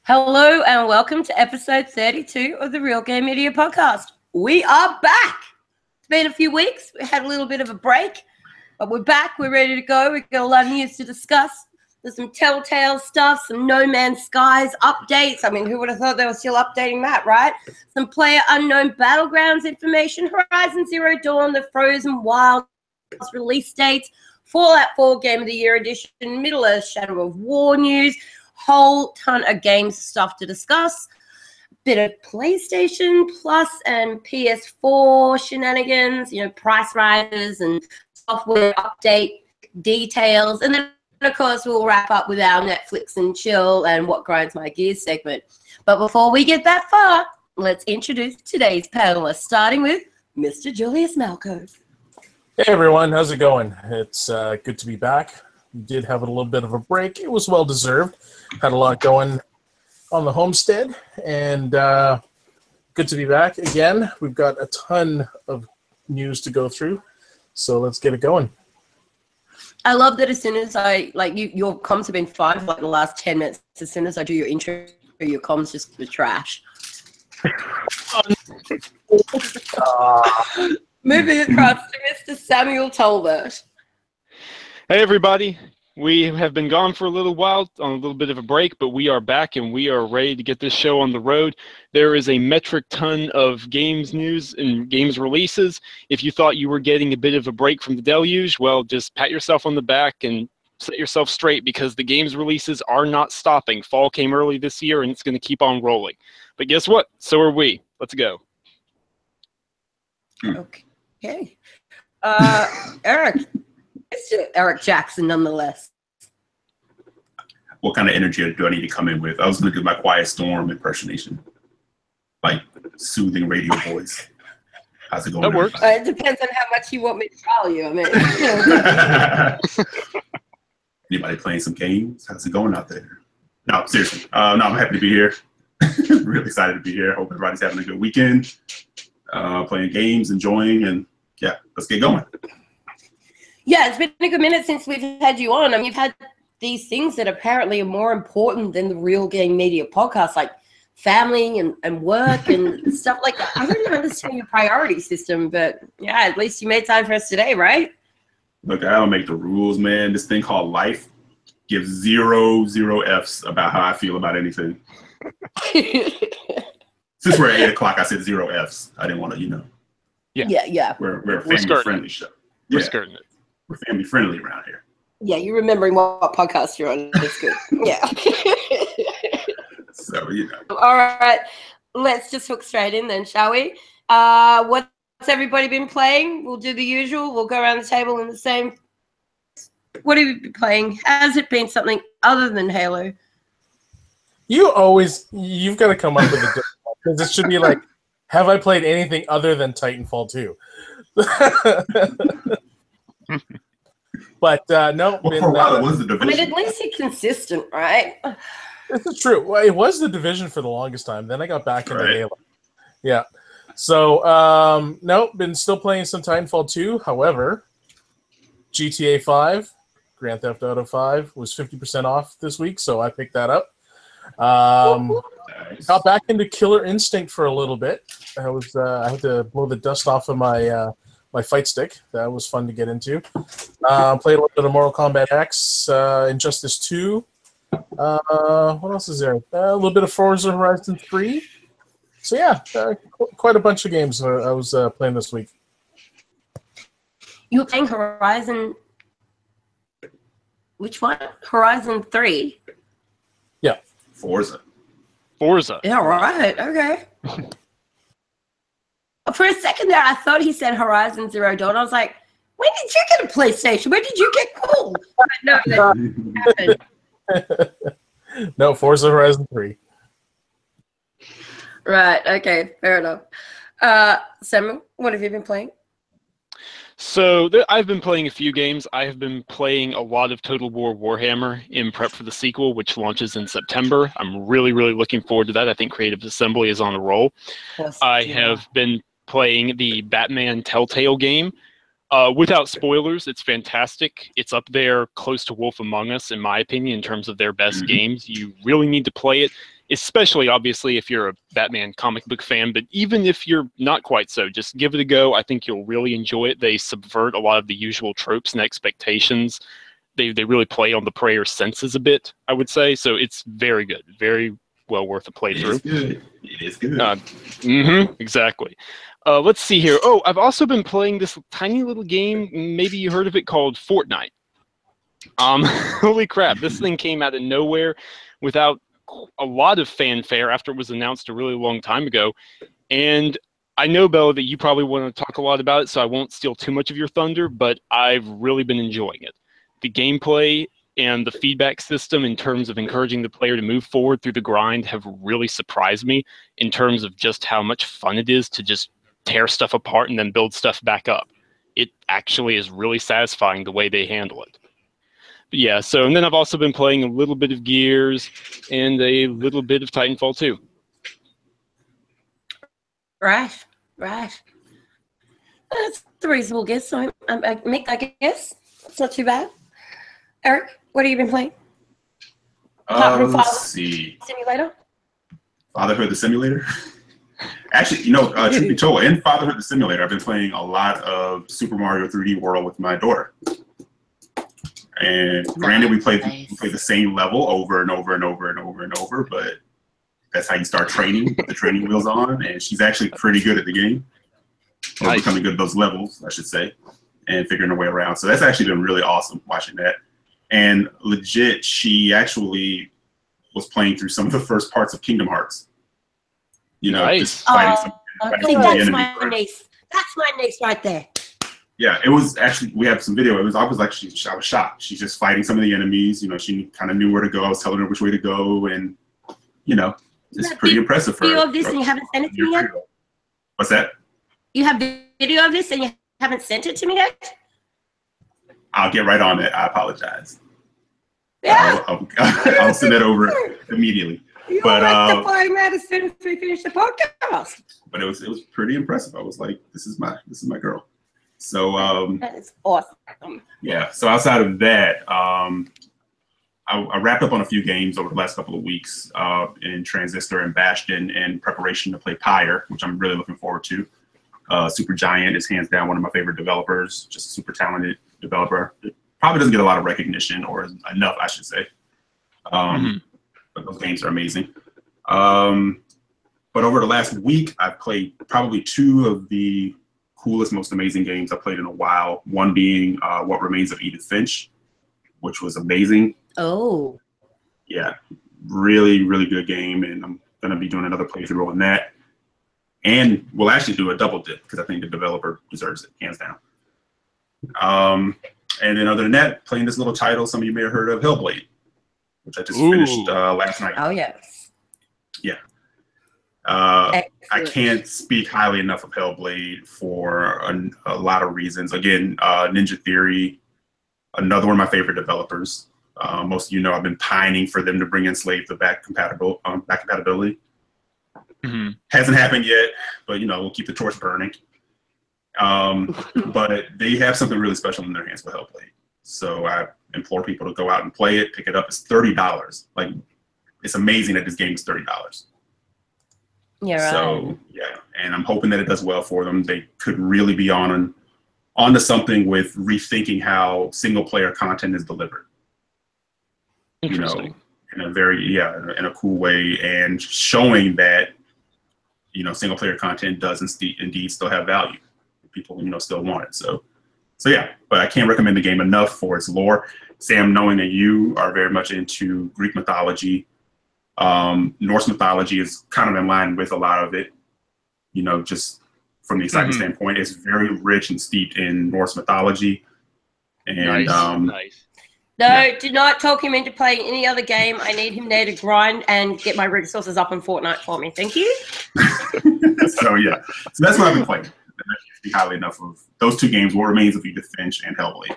Hello and welcome to episode 32 of the Real Game Media Podcast. We are back. It's been a few weeks. We had a little bit of a break, but we're back. We're ready to go. We've got a lot of news to discuss. There's some Telltale stuff, some No Man's Skies updates. I mean, who would have thought they were still updating that, right? Some PlayerUnknown Battlegrounds information, Horizon Zero Dawn, the Frozen Wilds release dates, Fallout 4 Game of the Year edition, Middle-earth Shadow of War news, whole ton of games stuff to discuss. Bit of PlayStation Plus and PS4 shenanigans, price rises and software update details. And then, of course, we'll wrap up with our Netflix and chill and what grinds my gears segment. But before we get that far, let's introduce today's panelists, starting with Mr. Julius Malco. Hey everyone, how's it going? It's good to be back. We did have a little bit of a break. It was well deserved. Had a lot going on the homestead, and good to be back again. We've got a ton of news to go through, so let's get it going. I love that as soon as your comms have been fine for the last 10 minutes. As soon as I do your intro, your comms just were trash. Moving across to Mr. Samuel Tolbert. Hey everybody, we have been gone for a little while on a little bit of a break, but we are back and we are ready to get this show on the road. There is a metric ton of games news and games releases. If you thought you were getting a bit of a break from the deluge, well, just pat yourself on the back and set yourself straight because the games releases are not stopping. Fall came early this year and it's going to keep on rolling. But guess what? So are we. Let's go. Okay. Eric. It's Eric Jackson, nonetheless. What kind of energy do I need to come in with? I was going to do my Quiet Storm impersonation, like soothing radio voice. How's it going? That works. It depends on how much you want me to follow you. I mean, Anybody playing some games? How's it going out there? No, seriously. No, I'm happy to be here. Really excited to be here. Hope everybody's having a good weekend. Playing games, enjoying, and yeah, let's get going. Yeah, it's been a good minute since we've had you on. I mean, you've had these things that apparently are more important than the Real Game Media Podcast, like family and work and stuff like that. I don't understand your priority system, but yeah, at least you made time for us today, right? Look, I don't make the rules, man. This thing called life gives zero F's about how I feel about anything. Since we're at 8 o'clock, I said 0 F's. I didn't want to, Yeah. We're a family-friendly show. We're skirting it. We're family-friendly around here. Yeah, you're remembering what podcast you're on. That's good. Yeah. So, All right. Let's just hook straight in then, shall we? What's everybody been playing? We'll do the usual. We'll go around the table in the same. What have you been playing? Has it been something other than Halo? You've got to come up with a different one, because it should be like, have I played anything other than Titanfall 2? But no. Well, for a while it was the Division. I mean, at least you're consistent, right? This is true. Well, it was the Division for the longest time. Then I got back into Halo. Yeah. So, no, been still playing some Titanfall 2. However, GTA 5, Grand Theft Auto 5 was 50% off this week, so I picked that up. Nice. Got back into Killer Instinct for a little bit. I had to blow the dust off of my my fight stick. That was fun to get into. Played a little bit of Mortal Kombat X, Injustice 2. What else is there? A little bit of Forza Horizon 3. So yeah, quite a bunch of games I was playing this week. You were playing Horizon. Which one? Horizon 3. Yeah. Forza. Yeah, right. Okay. For a second there, I thought he said Horizon Zero Dawn. I was like, when did you get a PlayStation? When did you get cool? No, that happened. No, Forza Horizon 3. Right. Okay. Fair enough. Samuel, what have you been playing? So I've been playing a few games. I have been playing a lot of Total War Warhammer in prep for the sequel, which launches in September. I'm really, really looking forward to that. I think Creative Assembly is on a roll. I have been playing the Batman Telltale game. Without spoilers, it's fantastic. It's up there close to Wolf Among Us, in my opinion, in terms of their best games. You really need to play it, especially, obviously, if you're a Batman comic book fan. But even if you're not quite so, just give it a go. I think you'll really enjoy it. They subvert a lot of the usual tropes and expectations. They really play on the player's senses a bit, I would say. So it's very good, very well worth a playthrough. It is good. Exactly. Let's see here. Oh, I've also been playing this tiny little game. Maybe you heard of it, called Fortnite. Holy crap! This thing came out of nowhere, without a lot of fanfare after it was announced a really long time ago. And I know, Bella, that you probably want to talk a lot about it, so I won't steal too much of your thunder. But I've really been enjoying it. The gameplay and the feedback system in terms of encouraging the player to move forward through the grind have really surprised me in terms of just how much fun it is to just tear stuff apart and then build stuff back up. It actually is really satisfying the way they handle it. But yeah, and then I've also been playing a little bit of Gears and a little bit of Titanfall 2. Right. That's a reasonable guess. So Mick, I guess it's not too bad. Eric, what have you been playing? Let's see. Simulator? Fatherhood the Simulator? Actually, truth be told, in Fatherhood the Simulator, I've been playing a lot of Super Mario 3D World with my daughter. And granted, we play the same level over and over and over and over and over, but that's how you start training, with the training wheels on, and she's actually pretty good at the game. Or becoming good at those levels, I should say, and figuring her way around. So that's actually been really awesome watching that. And legit, she actually was playing through some of the first parts of Kingdom Hearts. Just fighting that's my niece. That's my niece right there. Yeah, it was actually, we have some video. I was shocked. She's just fighting some of the enemies. She kind of knew where to go. I was telling her which way to go, and it's pretty impressive for her. Video of this and you haven't sent it to me yet? What's that? You have video of this and you haven't sent it to me yet? I'll get right on it. I apologize. Yeah. I'll send that over immediately. You're rectifying that as soon as we finish the podcast. But it was pretty impressive. I was like, this is my girl. So that is awesome. Yeah. So outside of that, I wrapped up on a few games over the last couple of weeks in Transistor and Bastion in preparation to play Pyre, which I'm really looking forward to. Supergiant is hands down one of my favorite developers, just a super talented developer. It probably doesn't get a lot of recognition, or enough, I should say. But those games are amazing. But over the last week, I've played probably two of the coolest, most amazing games I've played in a while. One being What Remains of Edith Finch, which was amazing. Oh. Yeah, really, really good game, and I'm going to be doing another playthrough on that. And we'll actually do a double dip, because I think the developer deserves it, hands down. And then other than that, playing this little title some of you may have heard of, Hellblade, which I just finished last night. Oh, yes. Yeah. I can't speak highly enough of Hellblade for a lot of reasons. Again, Ninja Theory, another one of my favorite developers. Most of you know I've been pining for them to bring Enslaved to back compatibility. Hasn't happened yet, but we'll keep the torch burning. But they have something really special in their hands with Hellblade. So I implore people to go out and play it, pick it up. It's $30. Like, it's amazing that this game is $30. Yeah, right. So yeah, and I'm hoping that it does well for them. They could really be onto something with rethinking how single player content is delivered. In a very in a cool way, and showing that single player content does indeed still have value. People still want it. So yeah, but I can't recommend the game enough for its lore. Sam, knowing that you are very much into Greek mythology, Norse mythology is kind of in line with a lot of it. Just from the excitement standpoint, it's very rich and steeped in Norse mythology. And nice. No, do not talk him into playing any other game. I need him there to grind and get my resources up on Fortnite for me. Thank you. So that's what I've been playing. I can't speak highly enough of those two games, What Remains of Edith Finch and Hellblade.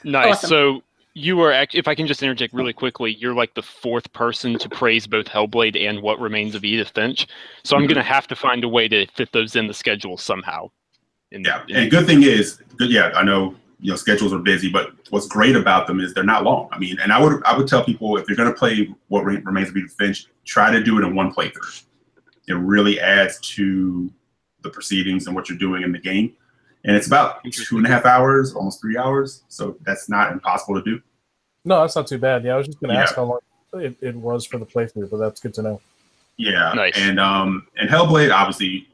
Nice. Awesome. So you are actually, if I can just interject really quickly, you're like the fourth person to praise both Hellblade and What Remains of Edith Finch. So I'm going to have to find a way to fit those in the schedule somehow. And good thing is, I know schedules are busy, but what's great about them is they're not long. I mean, and I would tell people, if you're going to play What Remains of Edith Finch, try to do it in one playthrough. It really adds to the proceedings and what you're doing in the game. And it's about 2.5 hours, almost 3 hours. So that's not impossible to do. No, that's not too bad. Yeah, I was just going to ask how long it was for the playthrough, but that's good to know. Yeah, nice. And Hellblade, obviously,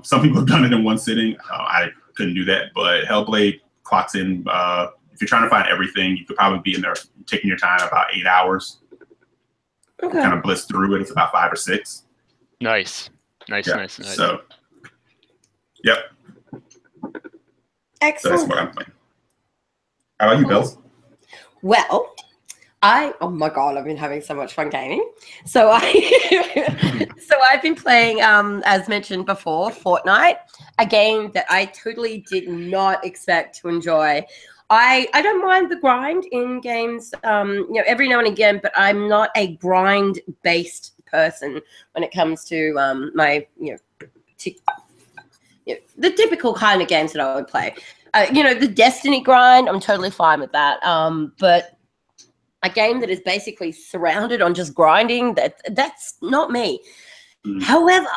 some people have done it in one sitting. I couldn't do that, but Hellblade clocks in. If you're trying to find everything, you could probably be in there taking your time about 8 hours. Okay. Kind of blitz through it. It's about 5 or 6. Nice. So, yep. Excellent. So that's what I'm playing. How about you, Bells? Well, oh my god, I've been having so much fun gaming. So I've been playing, as mentioned before, Fortnite, a game that I totally did not expect to enjoy. I don't mind the grind in games, every now and again, but I'm not a grind-based person when it comes to my, the typical kind of games that I would play. The Destiny grind, I'm totally fine with that. But a game that is basically surrounded on just grinding, that's not me. However,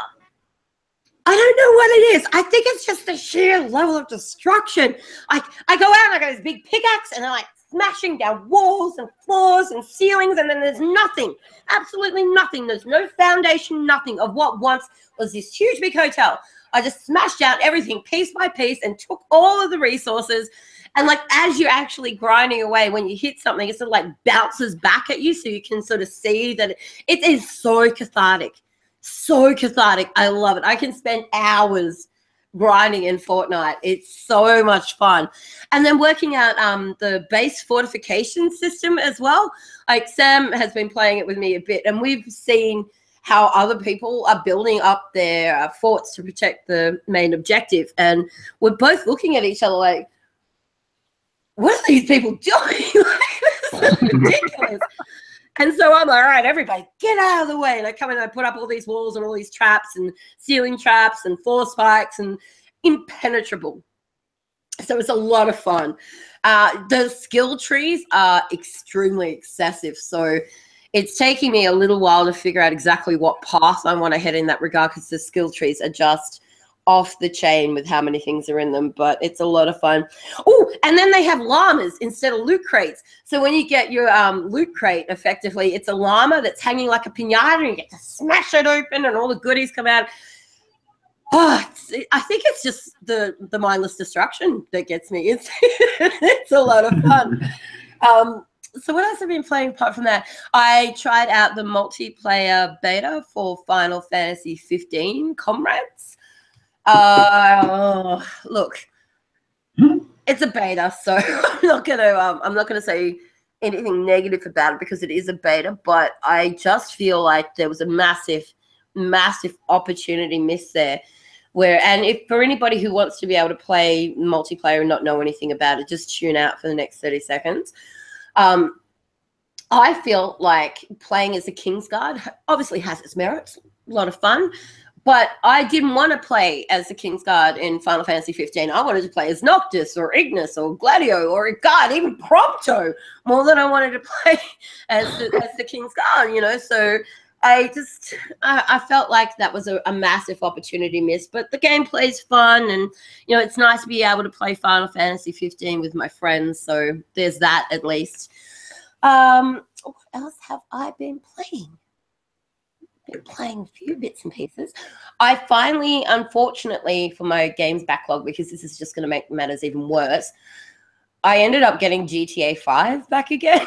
I don't know what it is. I think it's just the sheer level of destruction. I go out and I got this big pickaxe and I'm like smashing down walls and floors and ceilings, and then there's nothing, absolutely nothing. There's no foundation, nothing of what once was this huge big hotel. I just smashed down everything piece by piece and took all of the resources. And like, as you're actually grinding away, when you hit something, it sort of like bounces back at you, so you can sort of see that it is so cathartic. So cathartic. I love it. I can spend hours grinding in Fortnite. It's so much fun. And then working out the base fortification system as well. Like, Sam has been playing it with me a bit, and we've seen how other people are building up their forts to protect the main objective. And we're both looking at each other like, what are these people doing? This is ridiculous. And so I'm like, all right, everybody, get out of the way. And I come in and I put up all these walls and all these traps and ceiling traps and floor spikes and impenetrable. So it's a lot of fun. The skill trees are extremely excessive. So it's taking me a little while to figure out exactly what path I want to head in that regard, because the skill trees are just off the chain with how many things are in them, but it's a lot of fun. Oh, and then they have llamas instead of loot crates. So when you get your loot crate, effectively, it's a llama that's hanging like a piñata, and you get to smash it open and all the goodies come out. Oh, I think it's just the mindless destruction that gets me. It's a lot of fun. So what else have I been playing apart from that? I tried out the multiplayer beta for Final Fantasy 15 Comrades. Look, it's a beta, so I'm not gonna say anything negative about it, because it is a beta, but I just feel like there was a massive opportunity missed there. And if for anybody who wants to be able to play multiplayer and not know anything about it, just tune out for the next 30 seconds. I feel like playing as a Kingsguard obviously has its merits, a lot of fun, but I didn't want to play as the Kingsguard in Final Fantasy 15. I wanted to play as Noctis or Ignis or Gladio or a guard, even Prompto, more than I wanted to play as the Kingsguard, So I felt like that was a massive opportunity missed, but the gameplay's fun, and it's nice to be able to play Final Fantasy 15 with my friends, so there's that at least. What else have I been playing? Been playing a few bits and pieces. I finally, unfortunately for my games backlog, because this is just going to make matters even worse, I ended up getting GTA 5 back again.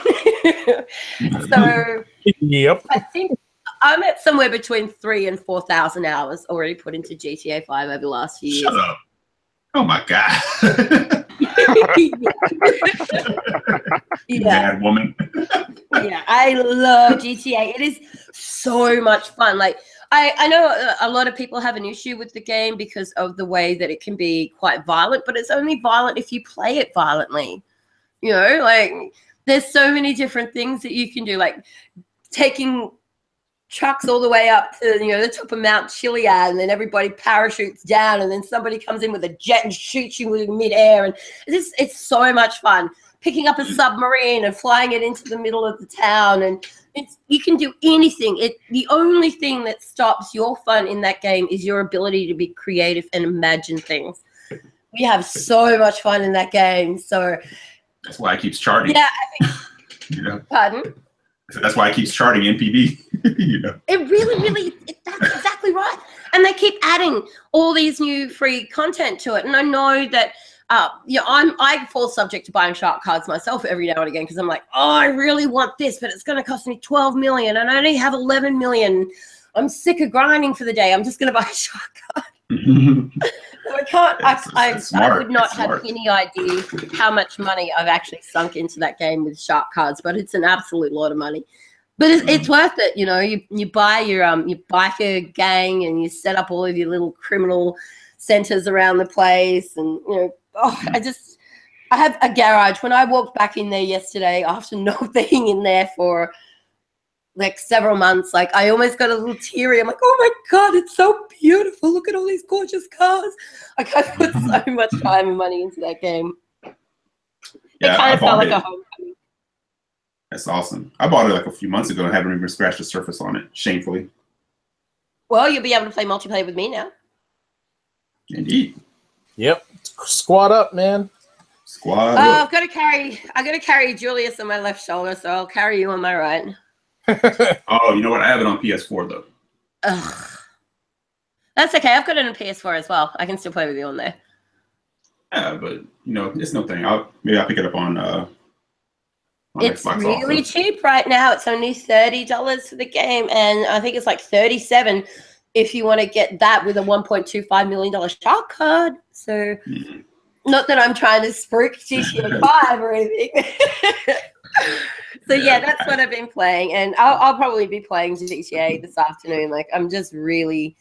So yep. I think I'm at somewhere between 3,000 and 4,000 hours already put into GTA 5 over the last few years. Shut up. Oh my God. Bad woman. Yeah, I love GTA. It is so much fun. Like, I know a lot of people have an issue with the game because of the way that it can be quite violent, but it's only violent if you play it violently. Like, there's so many different things that you can do, like taking trucks all the way up to, the top of Mount Chiliad, and then everybody parachutes down, and then somebody comes in with a jet and shoots you in midair. And it's so much fun. Picking up a submarine and flying it into the middle of the town, and you can do anything. The only thing that stops your fun in that game is your ability to be creative and imagine things. We have so much fun in that game. So that's why it keeps charting. Yeah, I think. Pardon? So that's why it keeps charting NPD. It really, that's exactly right. And they keep adding all these new free content to it. And I know that. I fall subject to buying shark cards myself every now and again because I'm like, oh, I really want this, but it's going to cost me 12 million and I only have 11 million. I'm sick of grinding for the day. I'm just going to buy a shark card. So I can't. I would not have any idea how much money I've actually sunk into that game with shark cards, but it's an absolute lot of money. But it's worth it. You buy your biker gang and you set up all of your little criminal centers around the place, and I have a garage. When I walked back in there yesterday after not being in there for like several months, like I almost got a little teary. I'm like, oh my God, it's so beautiful. Look at all these gorgeous cars. Like I put so much time and money into that game. Yeah, it kind of felt like a homecoming. That's awesome. I bought it like a few months ago and haven't even scratched the surface on it, shamefully. Well, you'll be able to play multiplayer with me now. Indeed. Yep. Squad up, man. Squad up. I got to carry Julius on my left shoulder, so I'll carry you on my right. Oh, you know what? I have it on PS4 though. Ugh. That's okay. I've got it on PS4 as well. I can still play with you on there. Yeah, but it's no thing. Maybe I'll pick it up on it's Xbox really also. cheap right now. It's only $30 for the game, and I think it's like $37 if you want to get that with a $1.25 million shark card. So, not that I'm trying to spruik GTA 5 or anything. So yeah, that's what I've been playing, and I'll probably be playing GTA this afternoon. Like I'm just really,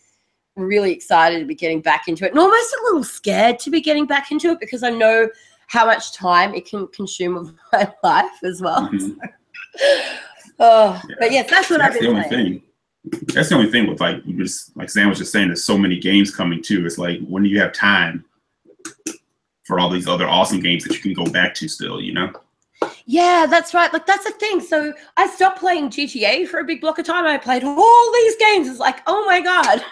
really excited to be getting back into it, and almost a little scared to be getting back into it because I know how much time it can consume of my life as well. But yes, that's what I've been playing. That's the only thing with like Sam was just saying, there's so many games coming too. It's like, when do you have time for all these other awesome games that you can go back to still, Yeah, that's right. Like that's the thing. So I stopped playing GTA for a big block of time. I played all these games. It's like, oh my God.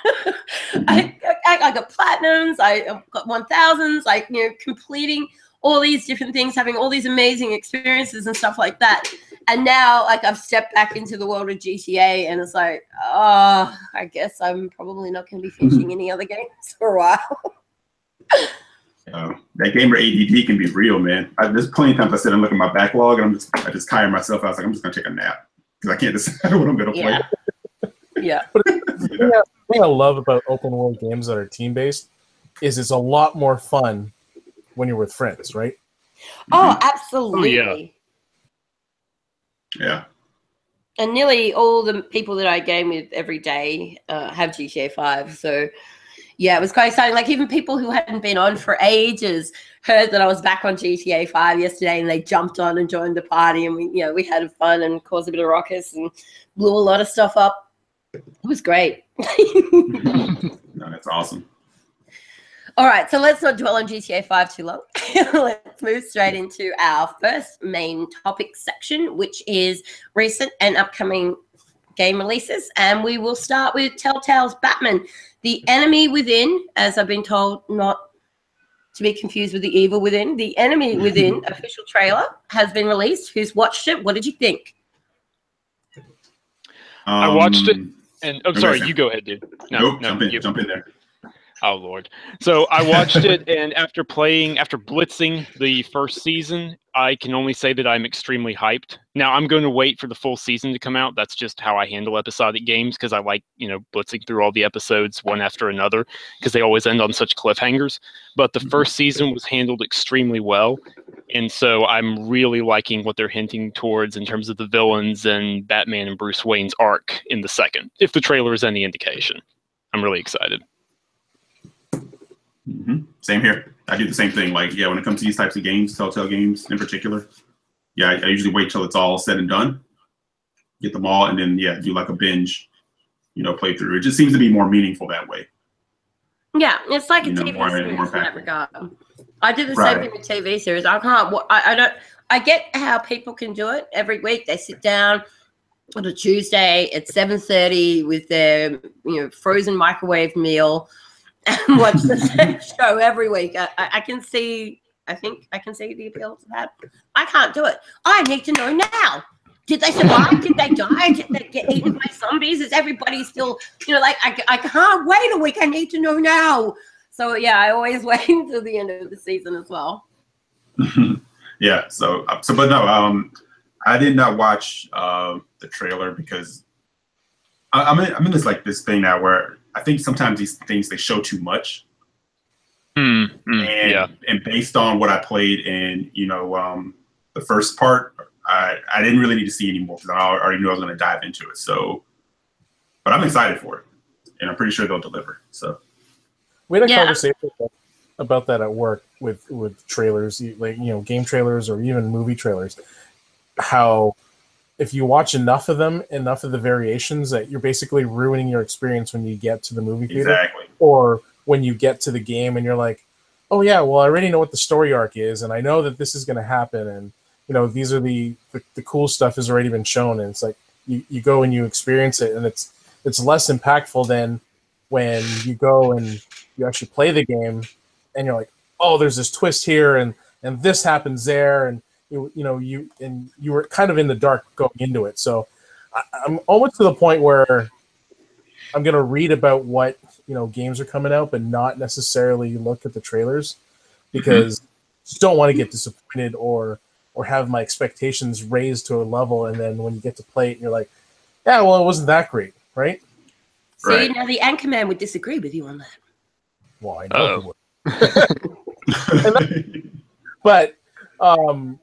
I got platinums. I got 1000s, like, completing all these different things, having all these amazing experiences and stuff like that. And now, like, I've stepped back into the world of GTA, and it's like, oh, I guess I'm probably not going to be finishing any other games for a while. That gamer ADD can be real, man. There's plenty of times I sit and look at my backlog, and I just tire myself out. I was like, I'm just going to take a nap because I can't decide what I'm going to play. Yeah. The thing I love about open world games that are team based is it's a lot more fun when you're with friends, right? Oh, absolutely. Oh, yeah. And nearly all the people that I game with every day have GTA 5. So, yeah, it was quite exciting. Like, even people who hadn't been on for ages heard that I was back on GTA 5 yesterday, and they jumped on and joined the party. And we had fun and caused a bit of ruckus and blew a lot of stuff up. It was great. No, that's awesome. All right, so let's not dwell on GTA 5 too long. Let's move straight into our first main topic section, which is recent and upcoming game releases. And we will start with Telltale's Batman, The Enemy Within, as I've been told, not to be confused with The Evil Within. The Enemy Within official trailer has been released. Who's watched it? What did you think? I watched it, and sorry, you go ahead, dude. No, jump in there. Oh Lord! So I watched it, and after blitzing the first season, I can only say that I'm extremely hyped. Now I'm going to wait for the full season to come out. That's just how I handle episodic games, because I like blitzing through all the episodes one after another, because they always end on such cliffhangers. But the first season was handled extremely well, and so I'm really liking what they're hinting towards in terms of the villains and Batman and Bruce Wayne's arc in the second. If the trailer is any indication, I'm really excited. Same here. I do the same thing. Like, when it comes to these types of games, Telltale games in particular, I usually wait till it's all said and done, get them all, and then do like a binge play through. It just seems to be more meaningful that way. Yeah, it's like a You know, TV more series in that impactful. regard. I do the Right. same thing with TV series. I can't. I don't. I get how people can do it every week. They sit down on a Tuesday at 7:30 with their frozen microwave meal and watch the same show every week. I can see. I think I can see the appeal to that. I can't do it. I need to know now. Did they survive? Did they die? Did they get eaten by zombies? Is everybody still, I can't wait a week. I need to know now. So, yeah, I always wait until the end of the season as well. Yeah. But no, I did not watch the trailer because I'm in this thing now where I think sometimes these things, they show too much. And based on what I played in, the first part, I didn't really need to see any more because I already knew I was going to dive into it. So, but I'm excited for it, and I'm pretty sure they'll deliver. So, we had a conversation about that at work with trailers, like game trailers or even movie trailers. How if you watch enough of them, enough of the variations, that you're basically ruining your experience when you get to the movie theater, exactly. Or when you get to the game and you're like, oh yeah, well I already know what the story arc is, and I know that this is going to happen, and these are the cool stuff has already been shown, and it's like you go and you experience it, and it's less impactful than when you go and you actually play the game, and you're like, oh, there's this twist here, and this happens there, and you were kind of in the dark going into it. So I'm almost to the point where I'm gonna read about what games are coming out, but not necessarily look at the trailers, because I don't want to get disappointed or have my expectations raised to a level, and then when you get to play it, you're like, yeah, well, it wasn't that great, right? See, Right. now the Anchorman would disagree with you on that. Well, I know he would. But from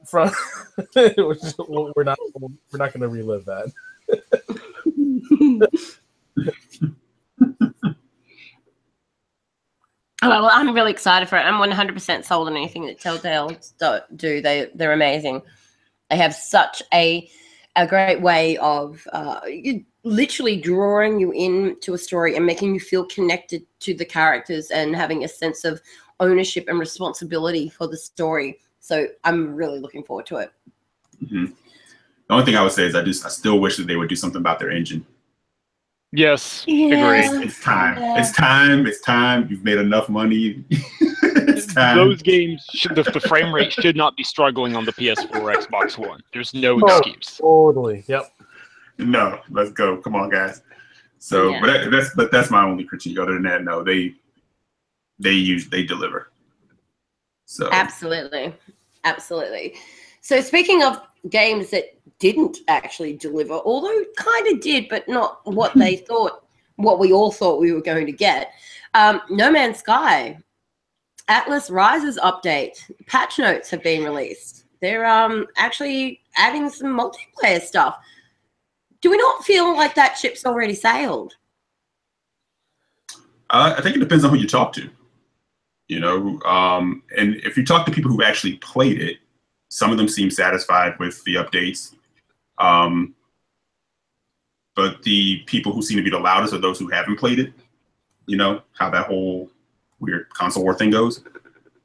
we're not going to relive that. Well, I'm really excited for it. I'm 100% sold on anything that Telltale do. They're amazing. They have such a great way of literally drawing you into a story and making you feel connected to the characters and having a sense of ownership and responsibility for the story. So I'm really looking forward to it. Mm-hmm. The only thing I would say is I still wish that they would do something about their engine. Yes, Yeah. agreed. It's time. Yeah. It's time. You've made enough money. It's time. Those games, the frame rate should not be struggling on the PS4, Xbox One. There's no excuse. Totally. Yep. No, let's go. Come on, guys. So, Yeah. but that's my only critique. Other than that, no, they deliver. So Absolutely. So speaking of games that didn't actually deliver, although kind of did, but not what they thought, what we all thought we were going to get. No Man's Sky, Atlas Rises update, patch notes have been released. They're actually adding some multiplayer stuff. Do we not feel like that ship's already sailed? I think it depends on who you talk to. And if you talk to people who actually played it, some of them seem satisfied with the updates. But the people who seem to be the loudest are those who haven't played it. How that whole weird console war thing goes.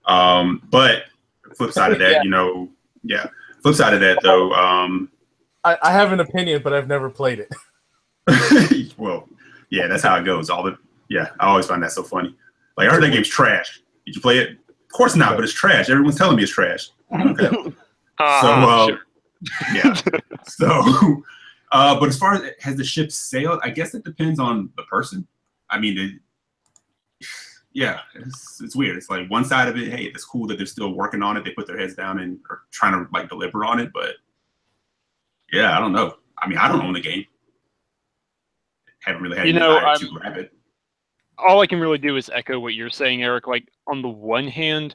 But flip side of that, flip side of that though. I have an opinion, but I've never played it. Well, yeah, that's how it goes. I always find that so funny. Like, I heard that game's trash. Did you play it? Of course not, but it's trash. Everyone's telling me it's trash. Okay. Sure. Yeah. So, but as far as has the ship sailed, I guess it depends on the person. I mean, it's weird. It's like one side of it, hey, it's cool that they're still working on it. They put their heads down and are trying to deliver on it. But yeah, I don't know. I mean, I don't own the game. Haven't really had any desire to grab it. All I can really do is echo what you're saying, Eric. Like, on the one hand,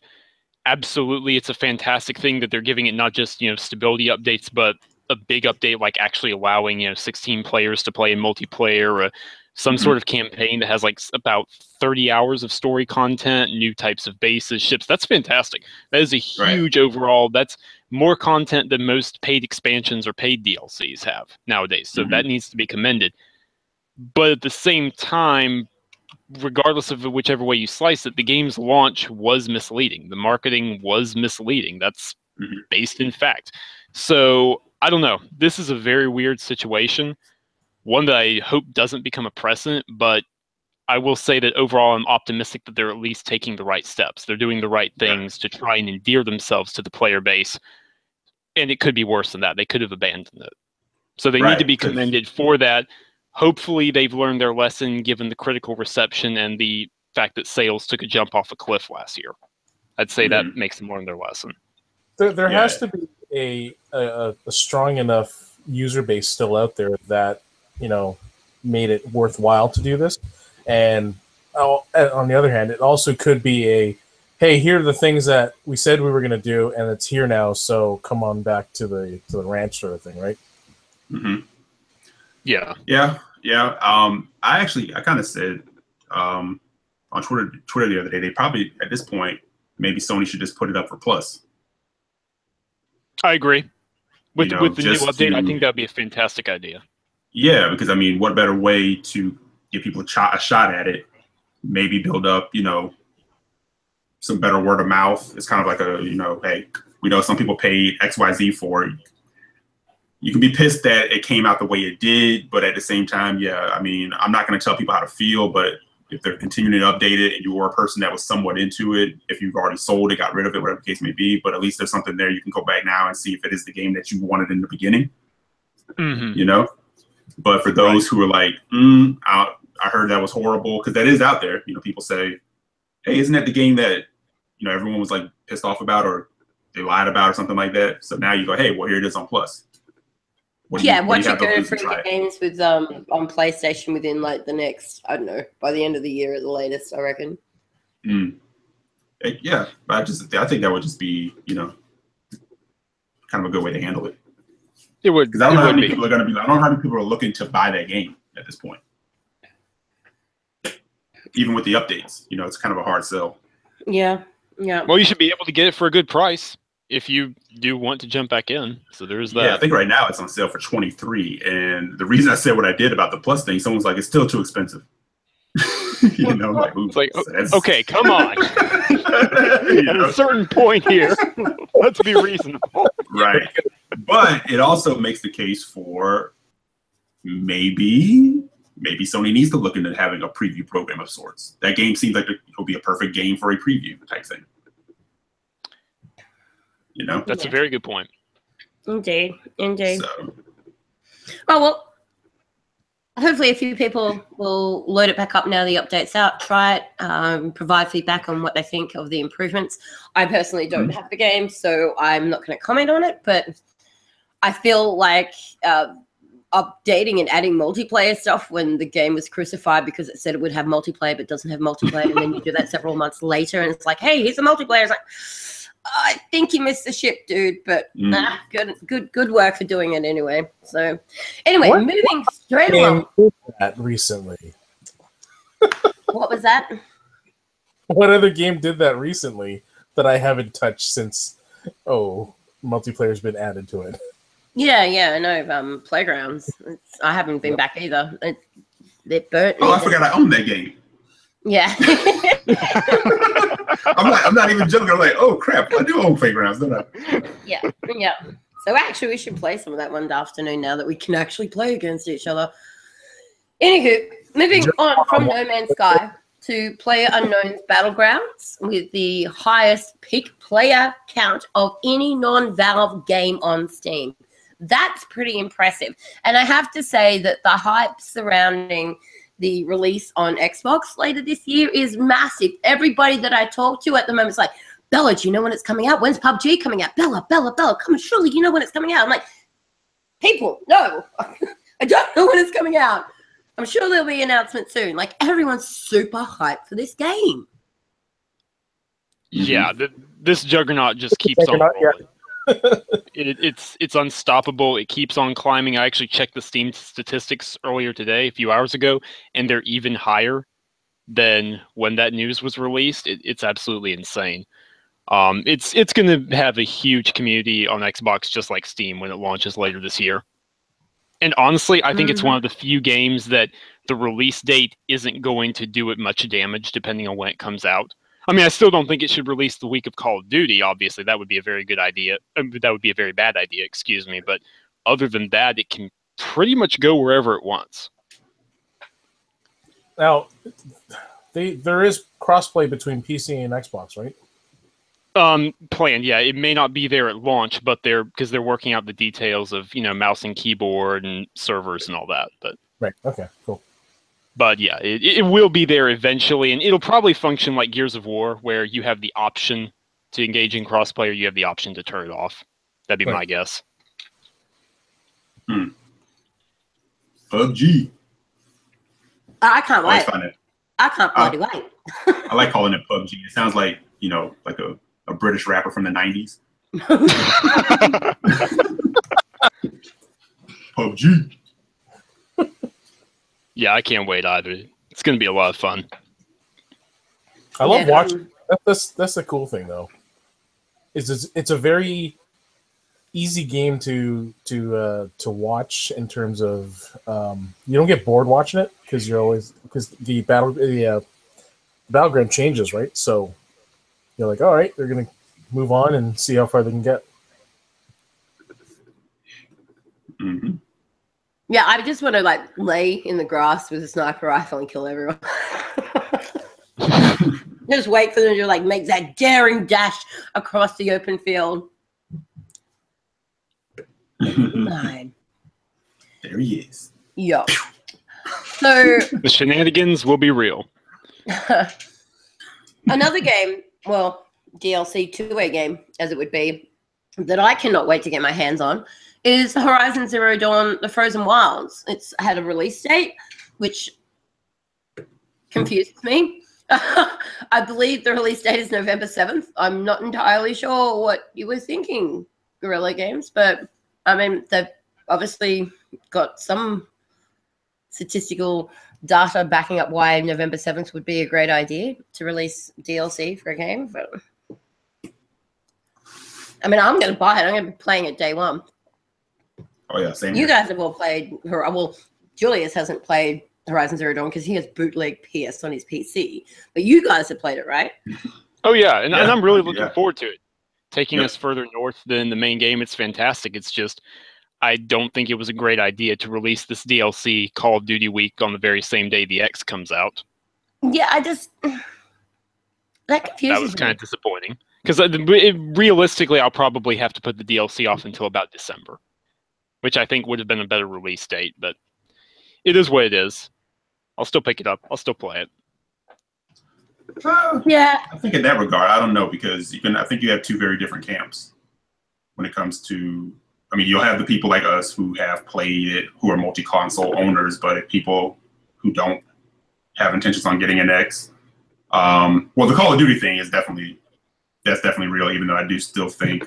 absolutely, it's a fantastic thing that they're giving it not just, stability updates, but a big update, like actually allowing, 16 players to play in multiplayer, or some sort of campaign that has about 30 hours of story content, new types of bases, ships. That's fantastic. That is a huge overall. That's more content than most paid expansions or paid DLCs have nowadays. So that needs to be commended. But at the same time, regardless of whichever way you slice it, the game's launch was misleading. The marketing was misleading. That's based in fact. So I don't know. This is a very weird situation, one that I hope doesn't become a precedent, but I will say that overall I'm optimistic that they're at least taking the right steps. They're doing the right things to try and endear themselves to the player base. And it could be worse than that. They could have abandoned it. So they need to be commended for that. Hopefully they've learned their lesson given the critical reception and the fact that sales took a jump off a cliff last year. I'd say that makes them learn their lesson. There has to be a strong enough user base still out there that, made it worthwhile to do this. And on the other hand, it also could be hey, here are the things that we said we were going to do, and it's here now, so come on back to the ranch sort of thing, right? Mm-hmm. Yeah. I kind of said on Twitter the other day, they probably, at this point, maybe Sony should just put it up for Plus. I agree. With the new update, I think that would be a fantastic idea. Yeah, because, what better way to give people a shot at it, maybe build up, some better word of mouth. It's kind of like hey, we know some people paid XYZ for it. You can be pissed that it came out the way it did, but at the same time, I'm not going to tell people how to feel, but if they're continuing to update it and you were a person that was somewhat into it, if you've already sold it, got rid of it, whatever the case may be, but at least there's something there you can go back now and see if it is the game that you wanted in the beginning, But for those who are like, I heard that was horrible, because that is out there. People say, hey, isn't that the game that, everyone was like pissed off about or they lied about or something like that? So now you go, hey, well, here it is on Plus. Once you go to free games with on PlayStation within like the next, I don't know, by the end of the year at the latest, I reckon. Yeah, but I think that would just be, kind of a good way to handle it. It would. Because I don't know how many people are going to be. I don't know how many people are looking to buy that game at this point. Even with the updates, it's kind of a hard sell. Yeah. Well, you should be able to get it for a good price if you do want to jump back in. So there's that. Yeah, I think right now it's on sale for $23. And the reason I said what I did about the Plus thing, someone's like, it's still too expensive. Like, ooh, it's like, okay, come on. At a certain point here, let's be reasonable. Right. But it also makes the case for maybe Sony needs to look into having a preview program of sorts. That game seems like it'll be a perfect game for a preview type thing. That's a very good point. Indeed. So. Oh, well, hopefully a few people will load it back up now the update's out, try it, provide feedback on what they think of the improvements. I personally don't have the game, so I'm not going to comment on it, but I feel like updating and adding multiplayer stuff when the game was crucified because it said it would have multiplayer but doesn't have multiplayer, and then you do that several months later and it's like, hey, here's the multiplayer. It's like, I think you missed the ship, dude, but good work for doing it anyway. So anyway, moving straight along. Did that recently? What was that? What other game did that recently that I haven't touched since multiplayer's been added to it? Yeah, I know. Playgrounds. I haven't been back either. They burnt. Oh, I forgot I owned that game. Yeah. I'm not even joking. I'm like, oh crap, I do own Playgrounds, don't I? Yeah. So actually, we should play some of that one afternoon now that we can actually play against each other. Anywho, moving on from No Man's Sky to PlayerUnknown's Battlegrounds with the highest peak player count of any non-Valve game on Steam. That's pretty impressive. And I have to say that the hype surrounding the release on Xbox later this year is massive. Everybody that I talk to at the moment is like, Bella, do you know when it's coming out? When's PUBG coming out? Bella, come on, surely you know when it's coming out. I'm like, people, no, I don't know when it's coming out. I'm sure there'll be an announcement soon. Like, everyone's super hyped for this game. Yeah, this juggernaut just keeps on rolling. It's unstoppable. It keeps on climbing. I actually checked the Steam statistics earlier today, a few hours ago, and they're even higher than when that news was released. It's absolutely insane. It's going to have a huge community on Xbox, just like Steam, when it launches later this year. And honestly, I think it's one of the few games that the release date isn't going to do it much damage depending on when it comes out. I mean, I still don't think it should release the week of Call of Duty. Obviously, that would be a very good idea. That would be a very bad idea, excuse me. But other than that, it can pretty much go wherever it wants. Now, there is crossplay between PC and Xbox, right? Planned, yeah. It may not be there at launch, but because they're working out the details of mouse and keyboard and servers and all that. But right, okay, cool. But yeah, it will be there eventually, and it'll probably function like Gears of War, where you have the option to engage in crossplay, or you have the option to turn it off. That'd be my guess. PUBG. I can't wait. I can't bloody wait. I like calling it PUBG. It sounds like like a British rapper from the 90s. PUBG. Yeah, I can't wait either. It's going to be a lot of fun. I love watching. That's the cool thing, though. It's a very easy game to watch in terms of you don't get bored watching it because the battleground changes, right? So you're like, all right, they're gonna move on and see how far they can get. Mm-hmm. Yeah, I just want to lay in the grass with a sniper rifle and kill everyone. Just wait for them to make that daring dash across the open field. Mine. There he is. Yeah. So the shenanigans will be real. Another game, well, DLC two-way game, as it would be, that I cannot wait to get my hands on, is Horizon Zero Dawn: The Frozen Wilds. It's had a release date, which confuses me. I believe the release date is November 7th. I'm not entirely sure what you were thinking, Guerrilla Games, but I mean, they've obviously got some statistical data backing up why November 7th would be a great idea to release DLC for a game. But I mean, I'm going to buy it. I'm going to be playing it day one. Oh, yeah, same. You guys have all played, well, Julius hasn't played Horizon Zero Dawn because he has bootleg PS on his PC. But you guys have played it, right? Oh, yeah, and I'm really looking forward to it. Taking us further north than the main game, it's fantastic. It's just, I don't think it was a great idea to release this DLC Call of Duty week on the very same day the X comes out. Yeah, that confuses me. That was kind of disappointing. Because realistically, I'll probably have to put the DLC off until about December, which I think would have been a better release date, but it is what it is. I'll still pick it up. I'll still play it. Yeah. I think in that regard, I don't know, because I think you have two very different camps when it comes to, I mean, you'll have the people like us who have played it, who are multi-console owners, but if people who don't have intentions on getting an X, well, the Call of Duty thing is definitely real, even though I do still think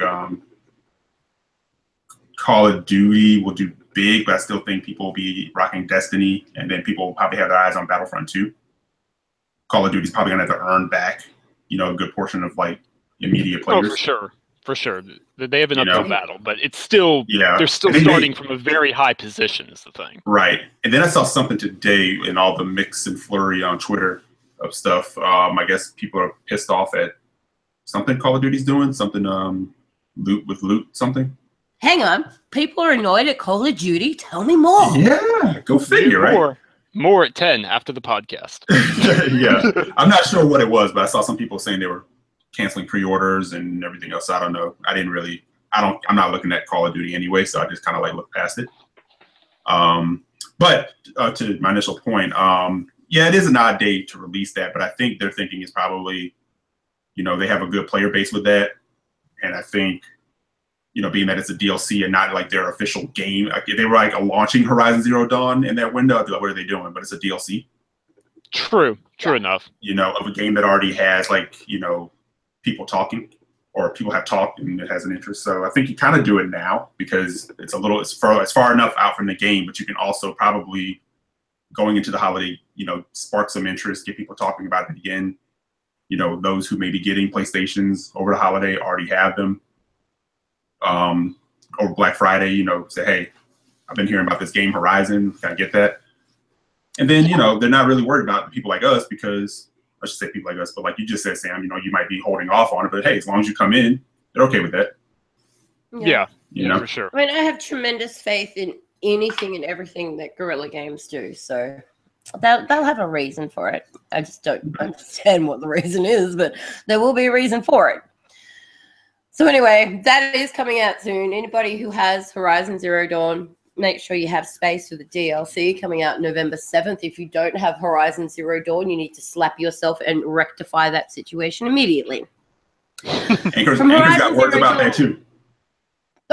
Call of Duty will do big, but I still think people will be rocking Destiny, and then people will probably have their eyes on Battlefront 2. Call of Duty is probably going to have to earn back, a good portion of immediate players. Oh, for sure. They have an uphill battle, but it's still, they're still starting from a very high position is the thing. Right. And then I saw something today in all the mix and flurry on Twitter of stuff. I guess people are pissed off at something Call of Duty's doing, something loot something. Hang on. People are annoyed at Call of Duty? Tell me more. Yeah, go figure, right? More at 10 after the podcast. Yeah. I'm not sure what it was, but I saw some people saying they were canceling pre-orders and everything else. I don't know. I'm not looking at Call of Duty anyway, so I just kind of look past it. But to my initial point, it is an odd day to release that, but I think their thinking is probably, they have a good player base with that. And I think, being that it's a DLC and not their official game, if they were launching Horizon Zero Dawn in that window, I'd be like, what are they doing? But it's a DLC. True enough. Of a game that already has people talking, or people have talked and it has an interest. So I think you kind of do it now because it's far enough out from the game, but you can also probably going into the holiday, spark some interest, get people talking about it again. Those who may be getting PlayStations over the holiday already have them. Or Black Friday, say, hey, I've been hearing about this game Horizon. Can I get that? And then, you know, they're not really worried about people like us because, I should say people like us, but like you just said, Sam, you know, you might be holding off on it, but hey, as long as you come in, they're okay with that. Yeah, you know, for sure. I mean, I have tremendous faith in anything and everything that Guerrilla Games do, so they'll have a reason for it. I just don't understand what the reason is, but there will be a reason for it. So anyway, that is coming out soon. Anybody who has Horizon Zero Dawn, make sure you have space for the DLC coming out November 7th. If you don't have Horizon Zero Dawn, you need to slap yourself and rectify that situation immediately. Anchor's got words about that too.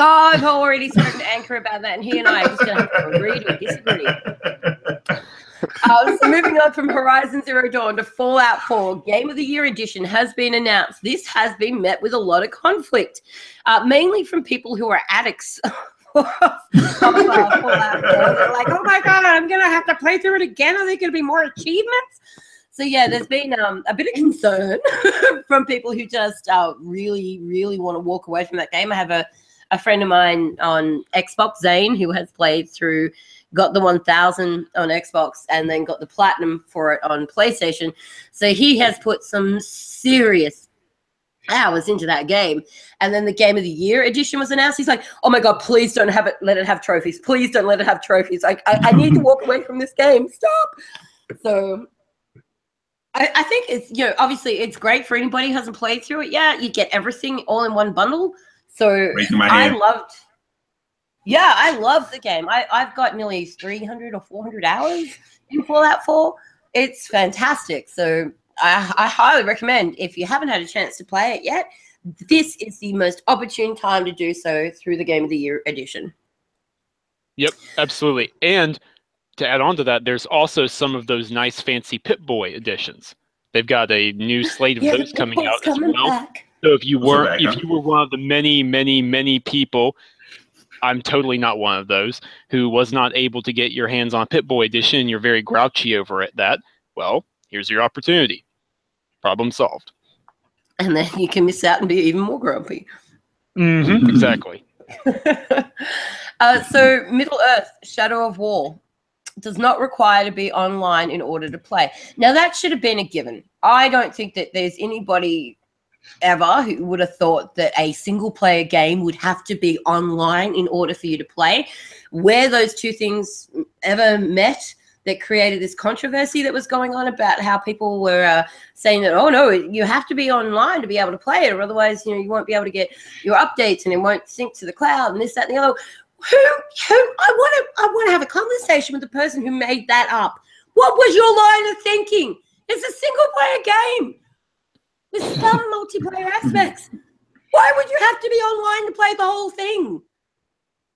Oh, I've already spoken to Anchor about that, and he and I are just going to have to agree to disagree. So moving on from Horizon Zero Dawn to Fallout 4, Game of the Year Edition has been announced. This has been met with a lot of conflict, mainly from people who are addicts of Fallout 4. They're like, oh my God, I'm going to have to play through it again. Are there going to be more achievements? So yeah, there's been a bit of concern from people who just really, really want to walk away from that game. I have a friend of mine on Xbox, Zane, who has played through, got the 1000 on Xbox and then got the platinum for it on PlayStation. So he has put some serious hours into that game. And then the Game of the Year edition was announced. He's like, oh my God, please don't have it. Let it have trophies. Please don't let it have trophies. I need to walk away from this game. Stop. So I think it's, you know, obviously it's great for anybody who hasn't played through it yet. You get everything all in one bundle. So I loved the game. I've got nearly 300 or 400 hours in Fallout 4. It's fantastic. So I highly recommend, if you haven't had a chance to play it yet, this is the most opportune time to do so through the Game of the Year edition. Yep, absolutely. And to add on to that, there's also some of those nice fancy Pip-Boy editions. They've got a new slate of those coming out as well. Back. So if you were one of the many people, I'm totally not one of those, who was not able to get your hands on Pip-Boy edition, and you're very grouchy over it, well, here's your opportunity. Problem solved. And then you can miss out and be even more grumpy. Mm-hmm. Exactly. So Middle-earth: Shadow of War does not require to be online in order to play. Now, that should have been a given. I don't think that there's anybody ever who would have thought that a single-player game would have to be online in order for you to play. Where those two things ever met, that created this controversy that was going on about how people were saying that, oh no, you have to be online to be able to play it, or otherwise, you know, you won't be able to get your updates and it won't sync to the cloud and this, that, and the other. I want to have a conversation with the person who made that up. What was your line of thinking? It's a single-player game with some multiplayer aspects. Why would you have to be online to play the whole thing?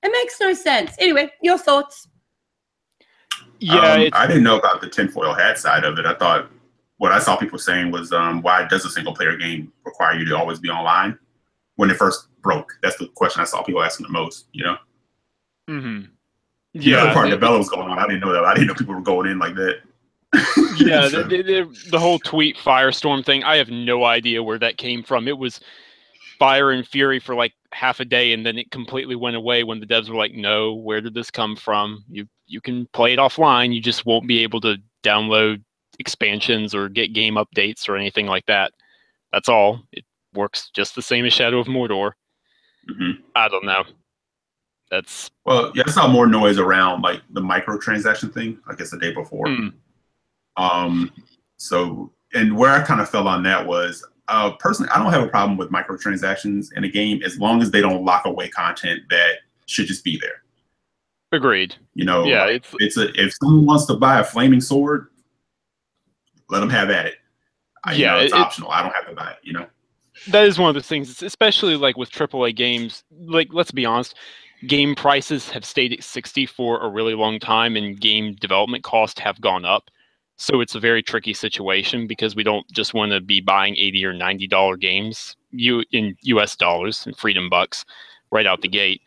It makes no sense. Anyway, your thoughts? Yeah, I didn't know about the tinfoil hat side of it. I thought what I saw people saying was, why does a single-player game require you to always be online when it first broke? That's the question I saw people asking the most, you know? Mm-hmm. The other part of the bell was going on. I didn't know that. I didn't know people were going in like that. Yeah, the whole tweet firestorm thing, I have no idea where that came from. It was fire and fury for like half a day, and then it completely went away when the devs were like, no, where did this come from? You can play it offline, you just won't be able to download expansions or get game updates or anything like that. That's all. It works just the same as Shadow of Mordor. Mm-hmm. I don't know. Well, yeah, I saw more noise around like the microtransaction thing, I guess the day before. So, and where I kind of fell on that was, personally, I don't have a problem with microtransactions in a game as long as they don't lock away content that should just be there. Agreed. You know, yeah, like, if someone wants to buy a flaming sword, let them have at it. It's optional. I don't have to buy it, you know? That is one of the things, especially like with AAA games, like, let's be honest, game prices have stayed at 60 for a really long time, and game development costs have gone up. So it's a very tricky situation because we don't just want to be buying $80 or $90 games in US dollars and freedom bucks right out the gate.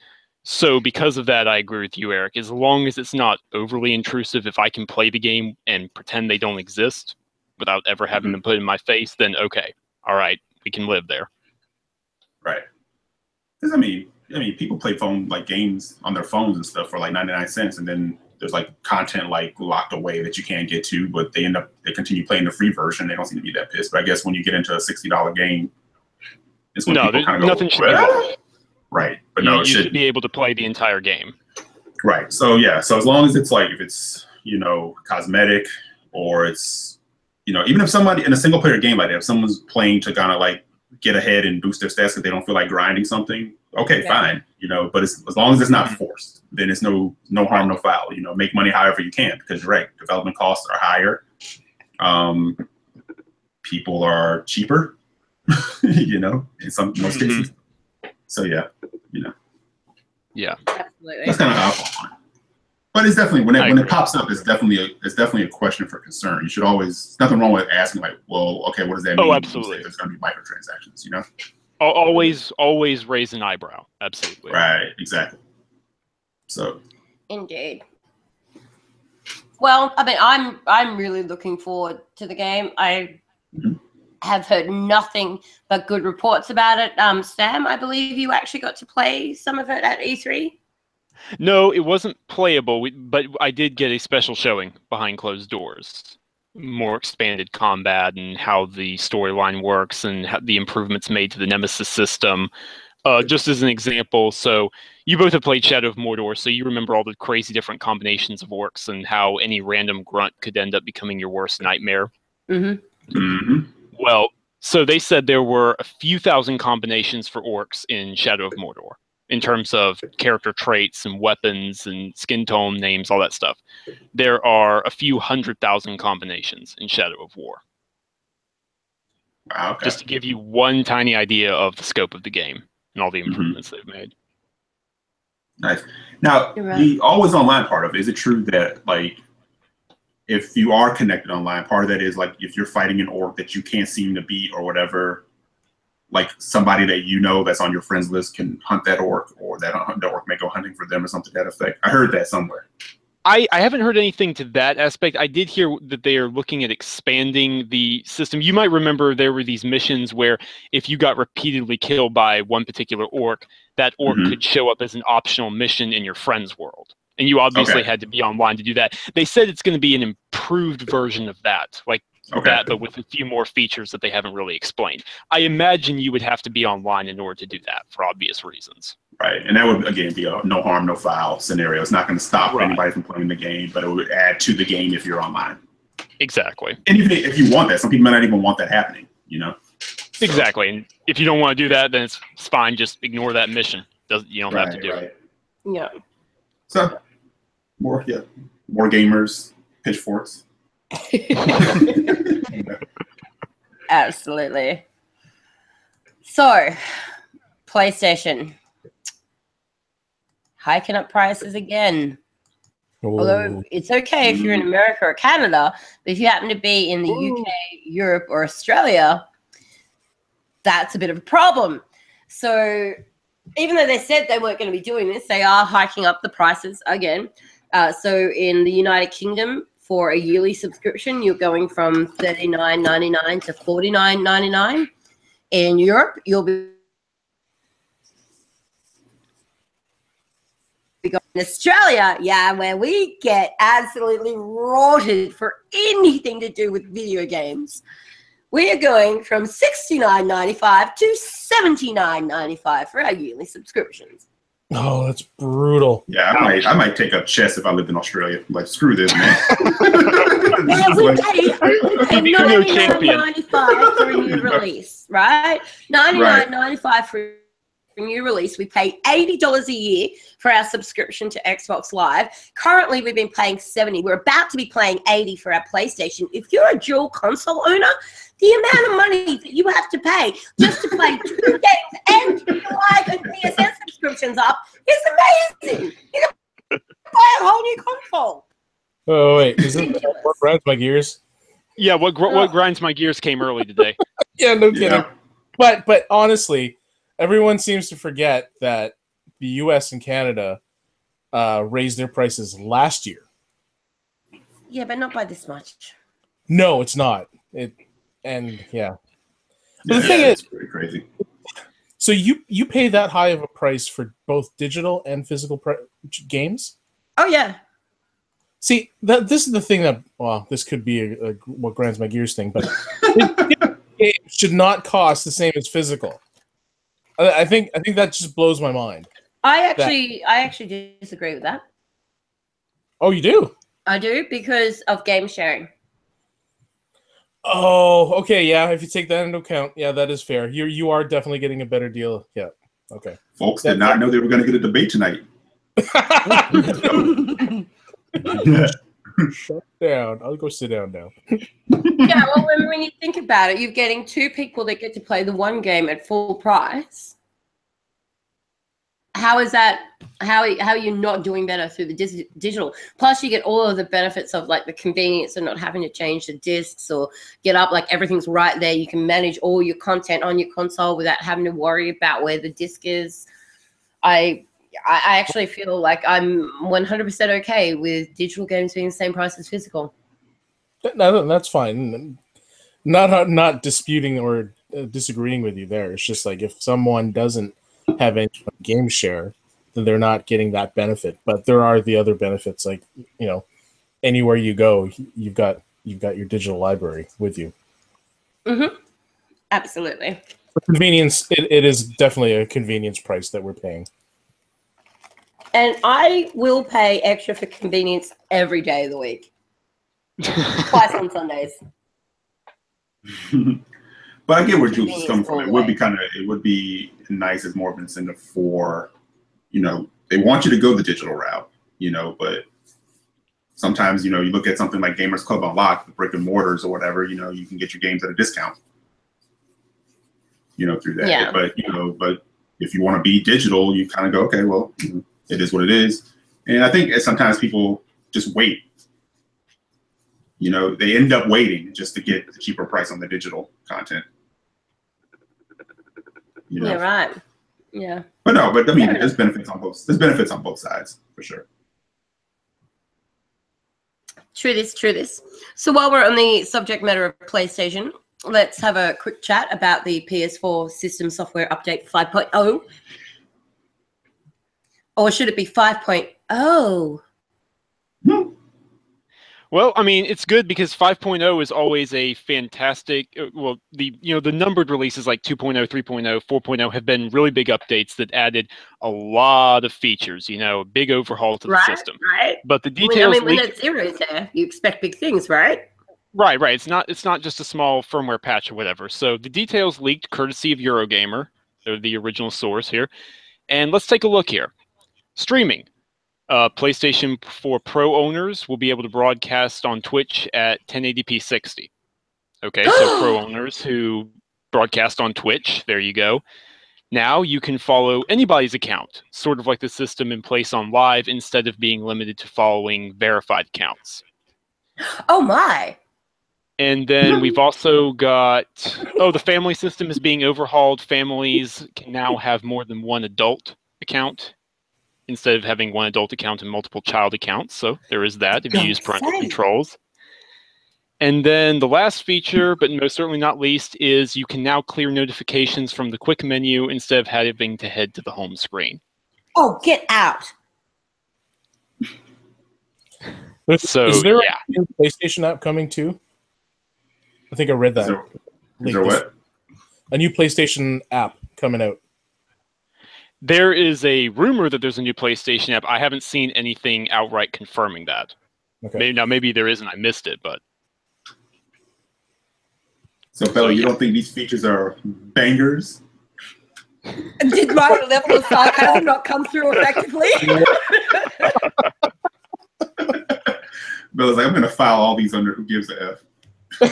So because of that, I agree with you, Eric. As long as it's not overly intrusive, if I can play the game and pretend they don't exist without ever having them put in my face, then okay, all right, we can live there. Right. Because I mean, people play games on their phones and stuff for like 99 cents, and then there's like content like locked away that you can't get to, but they continue playing the free version. They don't seem to be that pissed. But I guess when you get into a $60 game, it's when people kind of go, nothing should be wrong. Right, but you should be able to play the entire game. Right. So yeah. So as long as it's like if it's cosmetic or it's even if somebody in a single player game like that, if someone's playing to kind of like get ahead and boost their stats because they don't feel like grinding something, okay, fine. But as long as it's not forced, then it's no harm, no foul. Make money however you can because you're right. Development costs are higher. People are cheaper. In most cases. So yeah. Yeah. Absolutely. That's kind of how I fall on it. But it's definitely when it pops up, it's definitely a question for concern. You should always nothing wrong with asking like, well, okay, what does that mean? Oh, absolutely. There's going to be microtransactions, Always raise an eyebrow. Absolutely. Right. Exactly. So. Indeed. Well, I mean, I'm really looking forward to the game. I have heard nothing but good reports about it. Sam, I believe you actually got to play some of it at E3. No, it wasn't playable, but I did get a special showing behind closed doors. More expanded combat and how the storyline works and how the improvements made to the Nemesis system. Just as an example, so you both have played Shadow of Mordor, so you remember all the crazy different combinations of orcs and how any random grunt could end up becoming your worst nightmare. Mm-hmm. Mm-hmm. Well, so they said there were a few thousand combinations for orcs in Shadow of Mordor in terms of character traits and weapons and skin tone names, all that stuff. There are a few 100,000 combinations in Shadow of War. Wow, okay. Just to give you one tiny idea of the scope of the game and all the improvements they've made. Nice. Now, the always online part of it, is it true that like if you are connected online, part of that is like if you're fighting an orc that you can't seem to beat or whatever, like somebody that that's on your friends list can hunt that orc, or that the orc may go hunting for them or something to that effect. I heard that somewhere. I haven't heard anything to that aspect. I did hear that they are looking at expanding the system. You might remember there were these missions where if you got repeatedly killed by one particular orc, that orc could show up as an optional mission in your friend's world. And you obviously had to be online to do that. They said it's going to be an improved version of that, like that, but with a few more features that they haven't really explained. I imagine you would have to be online in order to do that for obvious reasons. Right, and that would, again, be a no harm, no foul scenario. It's not going to stop anybody from playing the game, but it would add to the game if you're online. Exactly. And even if you want that, some people might not even want that happening, So. Exactly, and if you don't want to do that, then it's fine. Just ignore that mission. You don't have to do it. Yeah. So, more gamers, pitchforks. Absolutely. So, PlayStation hiking up prices again. Although it's okay if you're in America or Canada, but if you happen to be in the UK, Europe, or Australia, that's a bit of a problem. So even though they said they weren't going to be doing this, they are hiking up the prices again. So in the United Kingdom, for a yearly subscription, you're going from $39.99 to $49.99. In Europe, you'll be going in Australia, where we get absolutely rorted for anything to do with video games. We are going from $69.95 to $79.95 for our yearly subscriptions. Oh, that's brutal. Yeah, I might take up chess if I lived in Australia. Like, screw this, man. We pay $99.95 for a new release, right? $99.95 for a new release. We pay $80 a year for our subscription to Xbox Live. Currently, we've been paying $70. We're about to be paying $80 for our PlayStation. If you're a dual console owner, the amount of money that you have to pay just to play 2 games and keep your Live and PSN subscriptions up is amazing. You can buy a whole new console. Oh, wait. Is it what grinds my gears? Yeah, what grinds my gears came early today. Yeah, no kidding. But honestly, everyone seems to forget that the U.S. and Canada raised their prices last year. Yeah, but not by this much. No, it's not. But the thing is, pretty crazy. So you pay that high of a price for both digital and physical games? Oh yeah. See, this is the thing that, well, this could be what grinds my gears thing, but it should not cost the same as physical. I think that just blows my mind. I actually disagree with that. Oh, you do? I do, because of game sharing. Oh, okay, yeah. If you take that into account, yeah, that is fair. You are definitely getting a better deal. Yeah, okay. Folks did not know they were going to get a debate tonight. Shut down. I'll go sit down now. Yeah, well, when you think about it, you're getting two people that get to play the one game at full price. How is that? How are you not doing better through the digital? Plus, you get all of the benefits of like the convenience of not having to change the discs or get up. Like everything's right there. You can manage all your content on your console without having to worry about where the disc is. I actually feel like I'm 100% okay with digital games being the same price as physical. No, that's fine. Not disputing or disagreeing with you there. It's just like if someone doesn't have any game share, then they're not getting that benefit. But there are the other benefits, like anywhere you go, you've got your digital library with you. Mm-hmm. Absolutely. For convenience, it is definitely a convenience price that we're paying. And I will pay extra for convenience every day of the week. Twice on Sundays. But I get where Julius is coming from. It would be nice as more of an incentive for, they want you to go the digital route, but sometimes, you look at something like Gamers Club Unlocked, the brick and mortars or whatever, you can get your games at a discount, through that. Yeah. But if you want to be digital, you kind of go, okay, well, it is what it is. And I think sometimes people just wait. They end up waiting just to get the cheaper price on the digital content. Yeah, right. Yeah. But I mean, there's benefits on both. There's benefits on both sides for sure. True this. So while we're on the subject matter of PlayStation, let's have a quick chat about the PS4 system software update 5.0. Or should it be 5.0? Well, I mean, it's good because 5.0 is always a fantastic. Well, the numbered releases like 2.0, 3.0, 4.0 have been really big updates that added a lot of features. A big overhaul to the system. Right. But the details. When that zero is there, you expect big things, right? Right. It's not just a small firmware patch or whatever. So the details leaked courtesy of Eurogamer. They're the original source here. And let's take a look here. Streaming. PlayStation 4 Pro owners will be able to broadcast on Twitch at 1080p 60. Okay, so Pro owners who broadcast on Twitch, there you go. Now you can follow anybody's account, sort of like the system in place on Live, instead of being limited to following verified accounts. Oh my! And then we've also got, the family system is being overhauled. Families can now have more than one adult account, instead of having one adult account and multiple child accounts. So there is that if you use parental controls. And then the last feature, but most certainly not least, is you can now clear notifications from the quick menu instead of having to head to the home screen. Oh, get out. Is there a new PlayStation app coming too? I think I read that. Is there what? A new PlayStation app coming out. There is a rumor that there's a new PlayStation app. I haven't seen anything outright confirming that. Okay. Maybe there is and I missed it, but. So, Bella, you don't think these features are bangers? Did my level of sarcasm not come through effectively? Bella's like, I'm going to file all these under who gives a F. Yeah,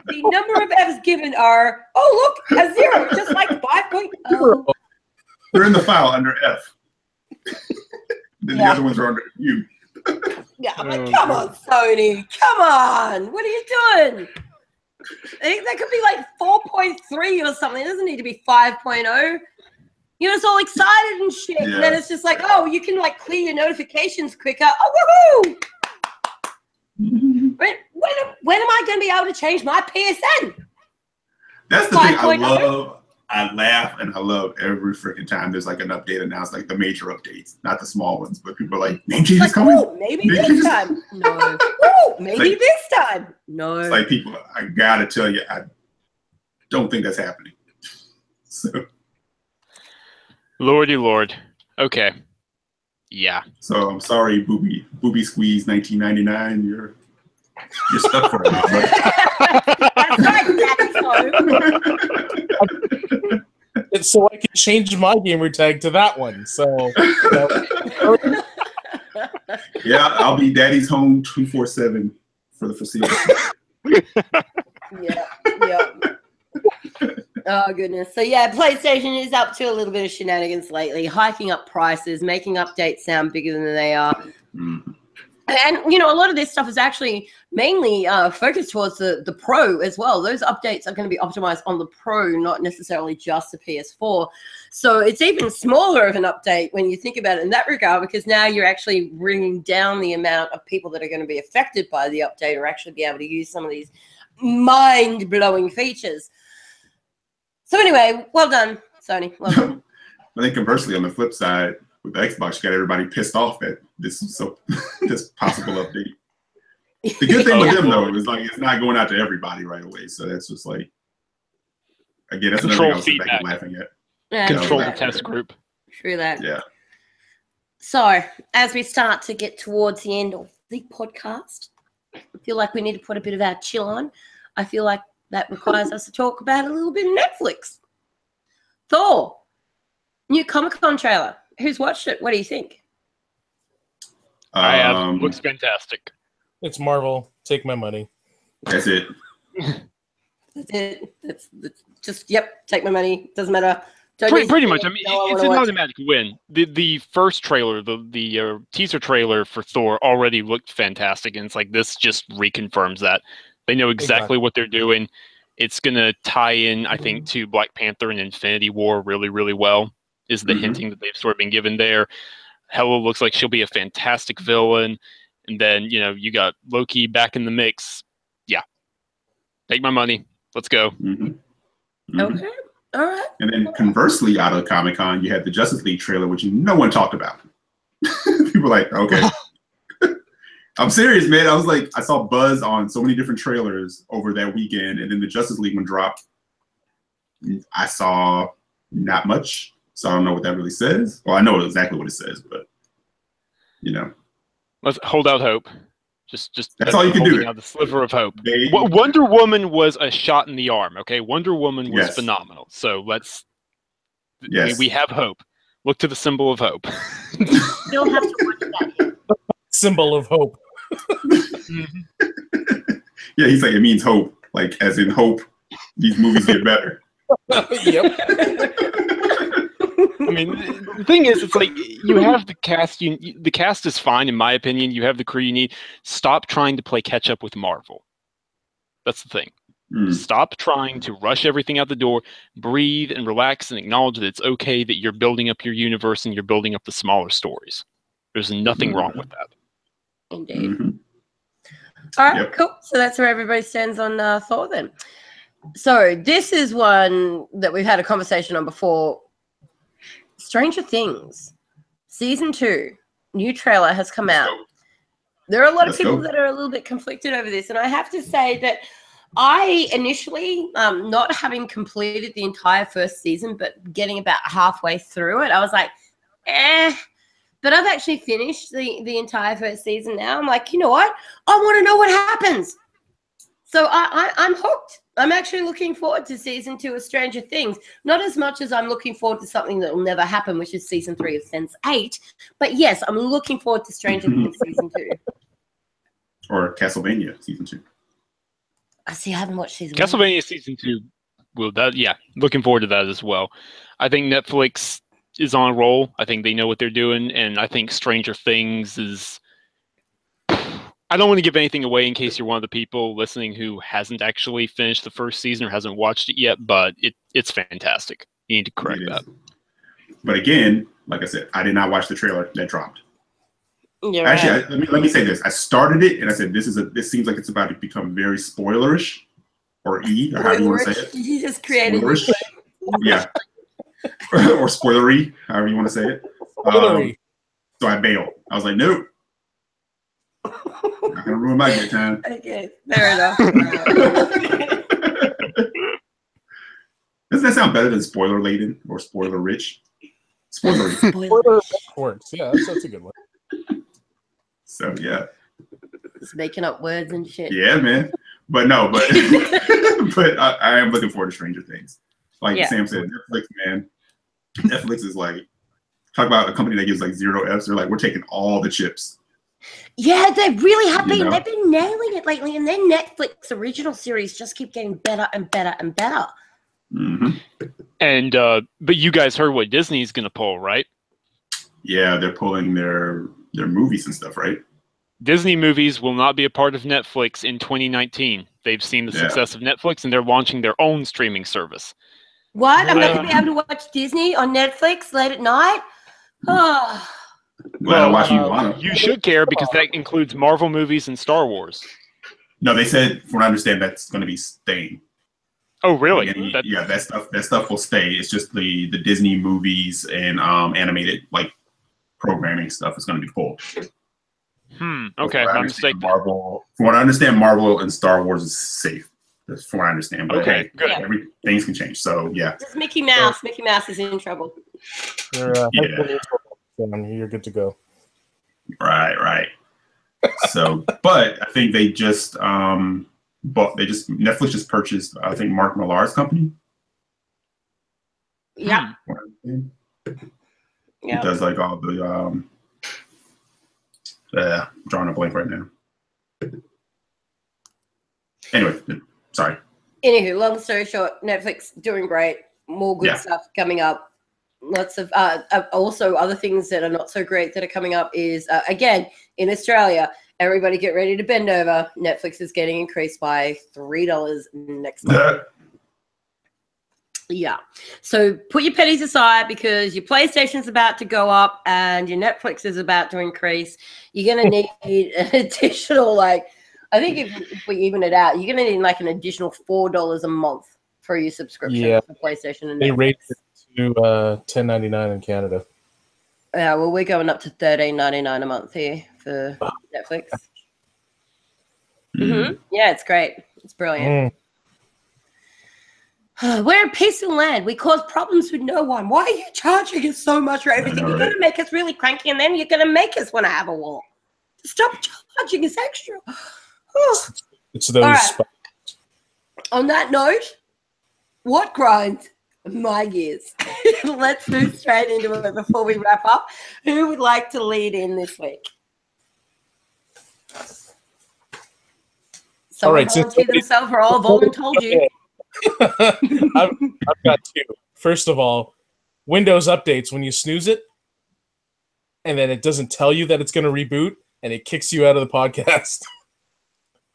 the number of F's given are, look, a 0, just like 5.0. They're in the file under F. Then the other ones are under U. Yeah, I'm like, come on, Sony. Come on. What are you doing? That could be like 4.3 or something. It doesn't need to be 5.0. It's all excited and shit. Yeah. And then it's just like, you can like clear your notifications quicker. Oh, woohoo! When am I going to be able to change my PSN? That's the thing I love I laugh and I love every freaking time there's like an update announced, like the major updates, not the small ones, but people are like, name change is coming. Oh, maybe this time. No. Oh, maybe like, this time. No. It's like people, I gotta tell you, I don't think that's happening. So. Lordy Lord. Okay. Yeah. So I'm sorry, Booby Squeeze 1999. You're stuck for a while, but. That's right, It's so I can change my gamer tag to that one. So. Yeah, I'll be Daddy's home 247 for the foreseeable. Yeah. Oh, goodness. So, yeah, PlayStation is up to a little bit of shenanigans lately, hiking up prices, making updates sound bigger than they are. Mm-hmm. And, you know, a lot of this stuff is actually mainly focused towards the Pro as well. Those updates are going to be optimized on the Pro, not necessarily just the PS4. So it's even smaller of an update when you think about it in that regard, because now you're actually bringing down the amount of people that are going to be affected by the update or actually be able to use some of these mind-blowing features. So anyway, well done, Sony. Well done. I think conversely, on the flip side, with the Xbox, you got everybody pissed off at this this possible update. The good thing with them though is like it's not going out to everybody right away, so that's just like again that's another thing I was back and laughing at. Yeah, control the test group. True that. Yeah. So as we start to get towards the end of the podcast, I feel like we need to put a bit of our chill on. I feel like that requires us to talk about a little bit of Netflix. Thor, new Comic-Con trailer. Who's watched it? What do you think? I have. Looks fantastic. It's Marvel. Take my money. That's it. That's it. That's just, yep, take my money. Doesn't matter. Pretty much. I mean, it's an automatic win. The first trailer, the teaser trailer for Thor already looked fantastic, and it's like this just reconfirms that. They know exactly what they're doing. It's going to tie in, I think, to Black Panther and Infinity War really, really well, is the hinting that they've sort of been given there. Hela looks like she'll be a fantastic villain. And then, you know, you got Loki back in the mix. Yeah. Take my money. Let's go. Okay. All right. And then conversely, out of Comic-Con, you had the Justice League trailer, which no one talked about. People were like, okay. I'm serious, man. I was like, I saw buzz on so many different trailers over that weekend, and then the Justice League one dropped. I saw not much, so I don't know what that really says. Well, I know exactly what it says, but you know, let's hold out hope. Just that's all you can do. Out the sliver of hope. Wonder Woman was a shot in the arm. Okay, Wonder Woman was phenomenal. So let's. Yes. We have hope. Look to the symbol of hope. You'll have to watch that. Symbol of hope. Yeah, he's like, it means hope, like as in hope these movies get better. Yep. I mean, the thing is, it's like you have the cast. The cast is fine, in my opinion. You have the crew you need. Stop trying to play catch up with Marvel. That's the thing. Stop trying to rush everything out the door. Breathe and relax and acknowledge that it's okay that you're building up your universe and you're building up the smaller stories. There's nothing wrong with that. Indeed. All right, cool. So that's where everybody stands on Thor then. So this is one that we've had a conversation on before. Stranger Things, Season 2, new trailer has come out. There are a lot of people that are a little bit conflicted over this, and I have to say that I initially, not having completed the entire first season, but getting about halfway through it, I was like, But I've actually finished the entire first season now. I'm like, you know what? I want to know what happens. So I'm hooked. I'm actually looking forward to Season 2 of Stranger Things. Not as much as I'm looking forward to something that will never happen, which is Season 3 of Sense8. But yes, I'm looking forward to Stranger Things Season 2. Or Castlevania Season 2. I see. I haven't watched Season 1. Castlevania Season 2. Well, looking forward to that as well. I think Netflix is on a roll. I think they know what they're doing, and I think Stranger Things is... I don't want to give anything away in case you're one of the people listening who hasn't actually finished the first season or hasn't watched it yet, but it's fantastic. You need to correct that. But again, like I said, I did not watch the trailer that dropped. You're Actually, right. let me say this. I started it, and I said, this seems like it's about to become very spoilerish, or however you want to say it. You just created Yeah. Or spoilery, however you want to say it. So I bailed. I was like, nope. Not gonna ruin my good time. Okay, fair enough. Doesn't that sound better than spoiler laden or spoiler rich? Spoiler. Spoiler works. Yeah, that's a good one. So yeah. Just making up words and shit. Yeah, man. But no, but I am looking forward to Stranger Things. Like Sam said, Netflix, man. Netflix is like, talk about a company that gives like 0 Fs. They're like, we're taking all the chips. Yeah, they really have been. You know? They've been nailing it lately, and their Netflix original series just keep getting better and better and better. Mm-hmm. And but you guys heard what Disney's going to pull, right? Yeah, they're pulling their movies and stuff, right? Disney movies will not be a part of Netflix in 2019. They've seen the success of Netflix, and they're launching their own streaming service. What? I'm not going to be able to watch Disney on Netflix late at night? Oh. Well, you should care because that includes Marvel movies and Star Wars. No, they said, from what I understand, that's going to be staying. Oh, really? That stuff will stay. It's just the Disney movies and animated like programming stuff is going to be pulled. Okay, I'm mistaken. From what I understand, Marvel and Star Wars is safe. That's from what I understand. But okay, good. Things can change. So yeah. Just Mickey Mouse. Mickey Mouse is in trouble. You're good to go. Right. So, but I think they just Netflix just purchased, I think, Mark Millar's company. Yeah. It does like all the I'm drawing a blank right now. Anyway, sorry. Anywho, long story short, Netflix doing great. More good stuff coming up. Lots of also other things that are not so great that are coming up is again in Australia. Everybody get ready to bend over. Netflix is getting increased by $3 next month. Yeah. So put your pennies aside because your PlayStation's about to go up and your Netflix is about to increase. You're going to need an additional, I think if we even it out, you're going to need like an additional $4 a month for your subscription for PlayStation and Netflix. They raised it to $10.99 in Canada. Yeah, well, we're going up to $13.99 a month here for Netflix. Mm-hmm. Yeah, it's great. It's brilliant. We're in peaceful land. We cause problems with no one. Why are you charging us so much for everything? You're going to make us really cranky, and then you're going to make us want to have a war. Stop charging us extra. It's those. Right. On that note, what grinds my gears? Let's move straight into it before we wrap up. Who would like to lead in this week? Someone volunteer themselves or all voluntold you. I've got two. First of all, Windows updates when you snooze it, and then it doesn't tell you that it's going to reboot, and it kicks you out of the podcast.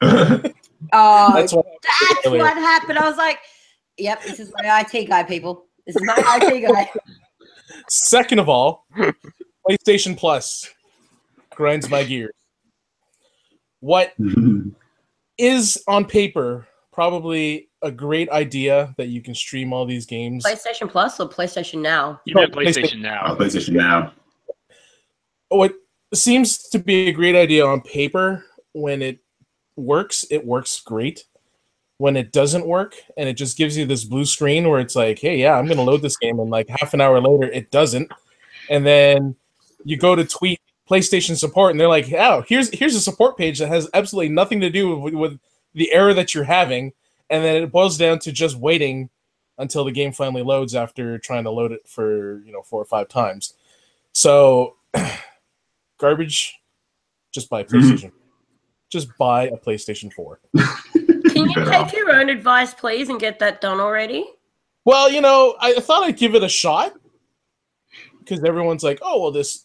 That's what happened. I was like, yep, this is my IT guy, people. This is my IT guy. Second of all, PlayStation Plus grinds my gears. What is on paper probably a great idea that you can stream all these games. PlayStation Plus or PlayStation Now? You meant PlayStation Now. PlayStation Now. What seems to be a great idea on paper, when it works great. When it doesn't work and it just gives you this blue screen where it's like, hey, yeah, I'm going to load this game, and like half an hour later it doesn't. And then you go to tweet PlayStation support and they're like, oh, here's a support page that has absolutely nothing to do with the error that you're having. And then it boils down to just waiting until the game finally loads after trying to load it for 4 or 5 times. So garbage, just buy a PlayStation. Just buy a PlayStation 4. Can you take your own advice, please, and get that done already? Well, I thought I'd give it a shot because everyone's like, oh, well, this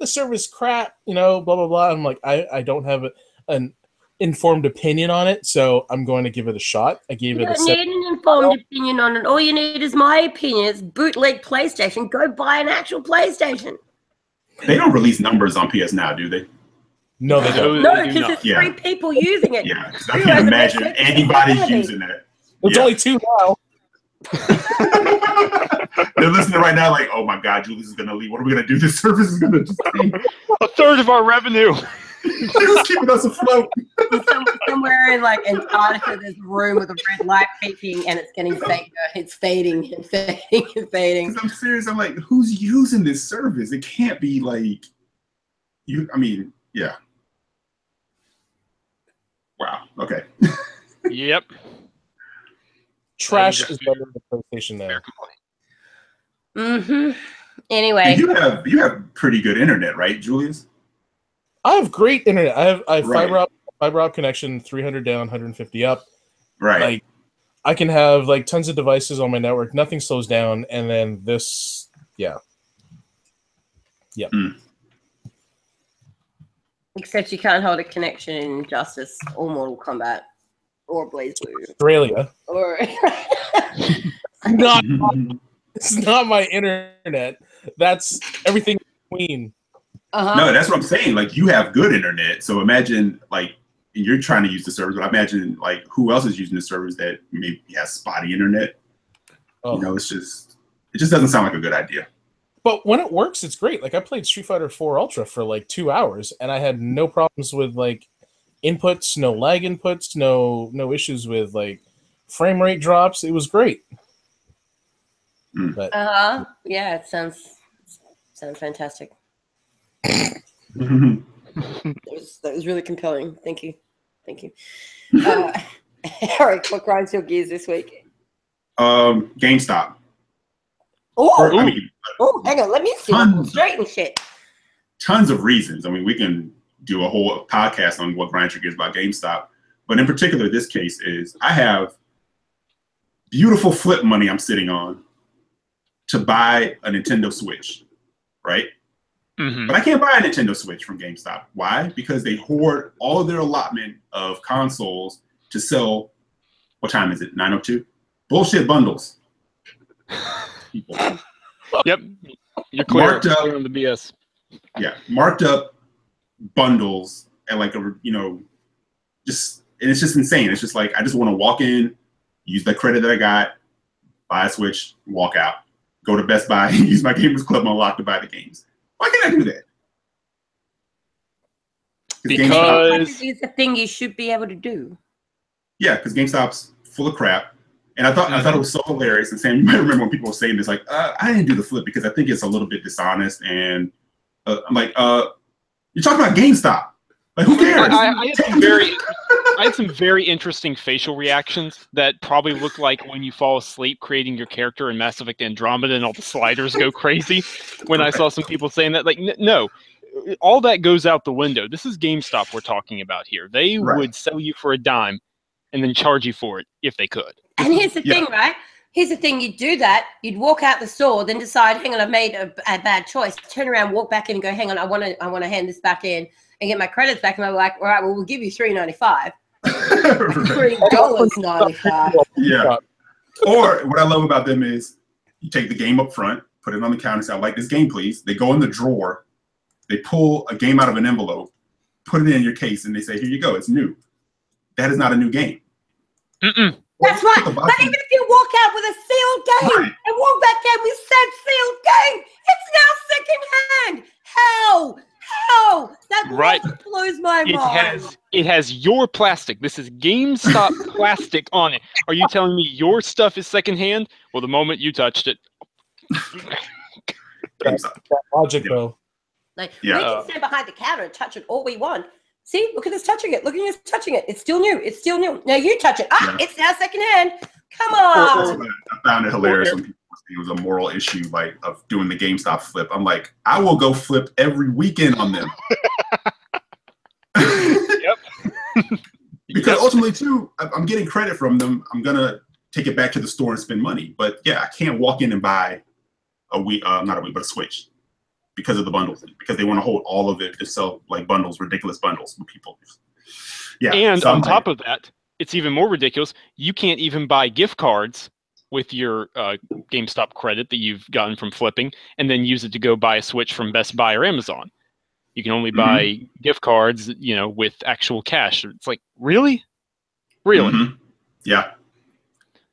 service crap, blah, blah, blah. I'm like, I don't have an informed opinion on it, so I'm going to give it a shot. I gave it a You don't need an informed opinion on it. All you need is my opinion. It's bootleg PlayStation. Go buy an actual PlayStation. They don't release numbers on PS Now, do they? No, they don't. No, because there's 3 people using it. Yeah, I can't imagine anybody's using that. There's only 2 now. They're listening right now, like, oh my God, Julius is gonna leave. What are we gonna do? This service is gonna just a third of our revenue. It's keeping us afloat. Somewhere in like Antarctica, there's a room with a red light peaking, and it's getting fake. It's fading and fading and fading. I'm serious. I'm like, who's using this service? It can't be like you. I mean, yeah. Wow. Okay. Yep. Trash is better than the PlayStation there. Mm-hmm. Anyway, And you have pretty good internet, right, Julius? I have great internet. I have Right. fiber optic connection, 300 down, 150 up. Right. Like, I can have like tons of devices on my network. Nothing slows down, and then this, yeah. except you can't hold a connection in Justice or Mortal Kombat or BlazBlue Australia. or. Not, it's not my internet. That's everything in between. No, that's what I'm saying. Like, you have good internet. So imagine, like, you're trying to use the service, but I imagine, like, who else is using the service that maybe has spotty internet? Oh. You know, it just doesn't sound like a good idea. But when it works, it's great. Like, I played Street Fighter 4 Ultra for like 2 hours, and I had no problems with like inputs, no lag inputs, no issues with like frame rate drops. It was great. But Yeah, it sounds fantastic. Mhm. That was really compelling. Thank you. Eric, what grinds your gears this week? GameStop. Oh, I mean, hang on. Let me see. Straight and shit. tons of reasons. I mean, we can do a whole podcast on what grinds your gears about GameStop. But in particular, this case is I have beautiful flip money I'm sitting on to buy a Nintendo Switch, right? Mm-hmm. But I can't buy a Nintendo Switch from GameStop. Why? Because they hoard all of their allotment of consoles to sell, what time is it, 9:02? Bullshit bundles. People. Yep. You're clear, Marked up. clear on the BS. Yeah, marked up bundles and like and it's just insane. It's just like I just want to walk in, use the credit that I got, buy a Switch, walk out, go to Best Buy, and use my Gamers Club Unlocked to buy the games. Why can't I do that? Because it's a thing you should be able to do. Yeah, because GameStop's full of crap. And I thought it was so hilarious. And Sam, you might remember when people were saying this, like, I didn't do the flip because I think it's a little bit dishonest. And I'm like, you're talking about GameStop. Like, who cares? I had some very interesting facial reactions that probably look like when you fall asleep creating your character in Mass Effect Andromeda and all the sliders go crazy. When I saw some people saying that, like, no, all that goes out the window. This is GameStop we're talking about here. They would sell you for a dime and then charge you for it if they could. And here's the thing, right? Here's the thing. You'd do that. You'd walk out the store, then decide, hang on, I've made a bad choice. Turn around, walk back in and go, hang on, I want to hand this back in and get my credits back. And I'm like, all right, well, we'll give you $3.95. $3.95. Yeah. Or what I love about them is you take the game up front, put it on the counter, and say, I'd like this game, please. They go in the drawer. They pull a game out of an envelope, put it in your case, and they say, here you go. It's new. That is not a new game. Mm-mm. That's right. But even if you walk out with a sealed game and walk back in with said sealed game, it's now secondhand. How? That blows my mind. It has your plastic. This is GameStop plastic on it. Are you telling me your stuff is secondhand? Well, the moment you touched it. That logic, though. Like, we can stand behind the counter and touch it all we want. See, look at us touching it. Look at us touching it. It's still new. Now you touch it. It's now secondhand. Come on. I found it hilarious when people were saying it was a moral issue, like, of doing the GameStop flip. I'm like, I will go flip every weekend on them. Yep. Because ultimately, too, I'm getting credit from them. I'm going to take it back to the store and spend money. But, yeah, I can't walk in and buy a Switch. Because of the bundles, because they want to hold all of it to sell like bundles, ridiculous bundles with people. Yeah, and on top of that, it's even more ridiculous. You can't even buy gift cards with your GameStop credit that you've gotten from flipping, and then use it to go buy a Switch from Best Buy or Amazon. You can only buy gift cards, with actual cash. It's like, really? Mm-hmm. Yeah.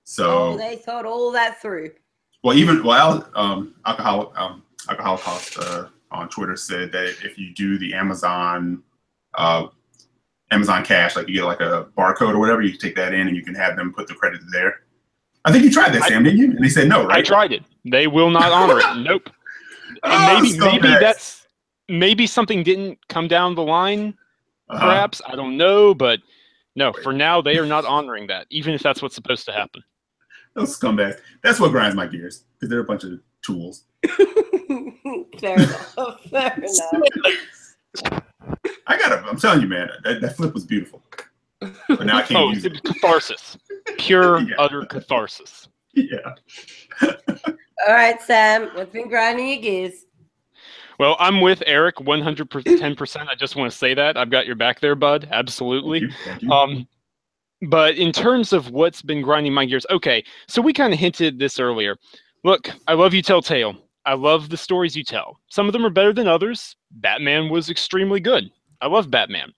So they thought all that through. Well, Alcohol Cost on Twitter said that if you do the Amazon Cash, like you get like a barcode or whatever, you can take that in and you can have them put the credit there. I think you tried that, Sam, didn't you? And they said no, right? I tried it. They will not honor it. Nope. Maybe something didn't come down the line. Perhaps I don't know, but no. For now, they are not honoring that, even if that's what's supposed to happen. Those scumbags. That's what grinds my gears because they're a bunch of tools. Fair enough. Fair enough. I'm telling you, man, that flip was beautiful. But now I can't use it. Catharsis. Pure, utter catharsis. Yeah. All right, Sam, what's been grinding your gears? Well, I'm with Eric 110%. I just want to say that. I've got your back there, bud. Absolutely. Thank you. But in terms of what's been grinding my gears, okay, so we kind of hinted this earlier. Look, I love you, Telltale. I love the stories you tell. Some of them are better than others. Batman was extremely good. I love Batman.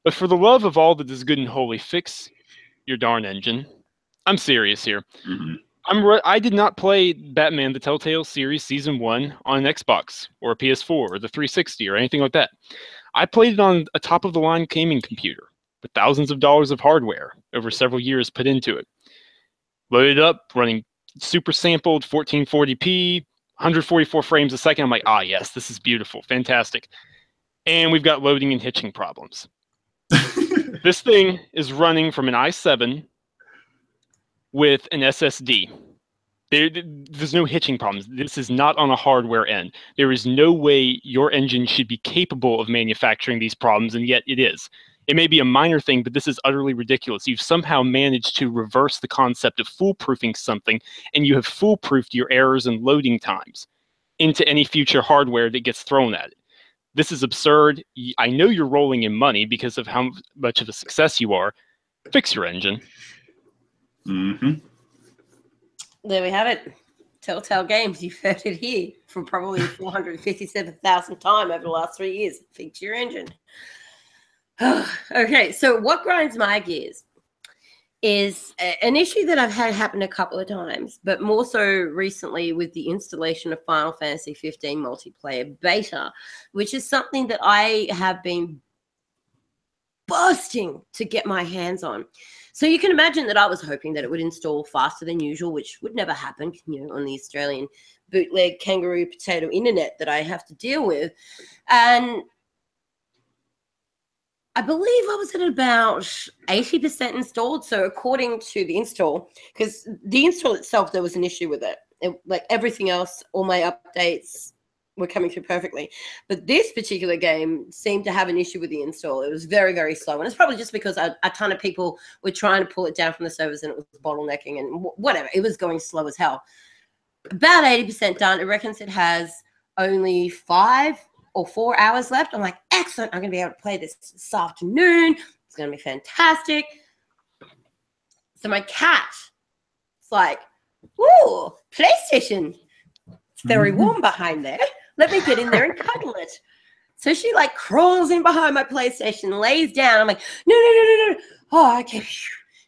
But for the love of all that is good and holy, fix your darn engine. I'm serious here. Mm-hmm. I did not play Batman the Telltale series Season 1 on an Xbox or a PS4 or the 360 or anything like that. I played it on a top-of-the-line gaming computer with thousands of dollars of hardware over several years put into it. Loaded up, running super sampled 1440p, 144 frames a second. I'm like, yes, this is beautiful, fantastic. And we've got loading and hitching problems. This thing is running from an i7 with an SSD. There's no hitching problems. This is not on a hardware end. There is no way your engine should be capable of manufacturing these problems, and yet it is. It may be a minor thing, but this is utterly ridiculous. You've somehow managed to reverse the concept of foolproofing something, and you have foolproofed your errors and loading times into any future hardware that gets thrown at it. This is absurd. I know you're rolling in money because of how much of a success you are. Fix your engine. Mm-hmm. There we have it. Telltale Games. You've heard it here for probably 457,000 times over the last 3 years. Fix your engine. Okay, so what grinds my gears is an issue that I've had happen a couple of times, but more so recently with the installation of Final Fantasy 15 multiplayer beta, which is something that I have been bursting to get my hands on. So you can imagine that I was hoping that it would install faster than usual, which would never happen, on the Australian bootleg kangaroo potato internet that I have to deal with. And I believe I was at about 80% installed. So according to the install, because the install itself, there was an issue with it. Like everything else, all my updates were coming through perfectly. But this particular game seemed to have an issue with the install. It was very, very slow. And it's probably just because a ton of people were trying to pull it down from the servers and it was bottlenecking and whatever. It was going slow as hell. About 80% done. It reckons it has only 5 or 4 hours left. I'm like, excellent. I'm going to be able to play this afternoon. It's going to be fantastic. So my cat, it's like, ooh, PlayStation. It's very warm behind there. Let me get in there and cuddle it. So she like crawls in behind my PlayStation, lays down. I'm like, no. Oh, okay.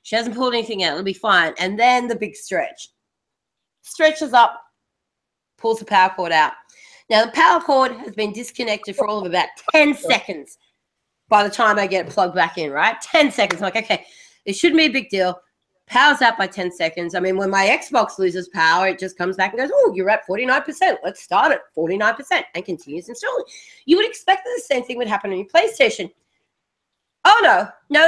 She hasn't pulled anything out. It'll be fine. And then the big stretch. Stretches up, pulls the power cord out. Now, the power cord has been disconnected for all of about 10 seconds by the time I get it plugged back in, right? 10 seconds. I'm like, okay, it shouldn't be a big deal. Power's out by 10 seconds. I mean, when my Xbox loses power, it just comes back and goes, oh, you're at 49%. Let's start at 49% and continues installing. You would expect that the same thing would happen on your PlayStation. Oh, no. No,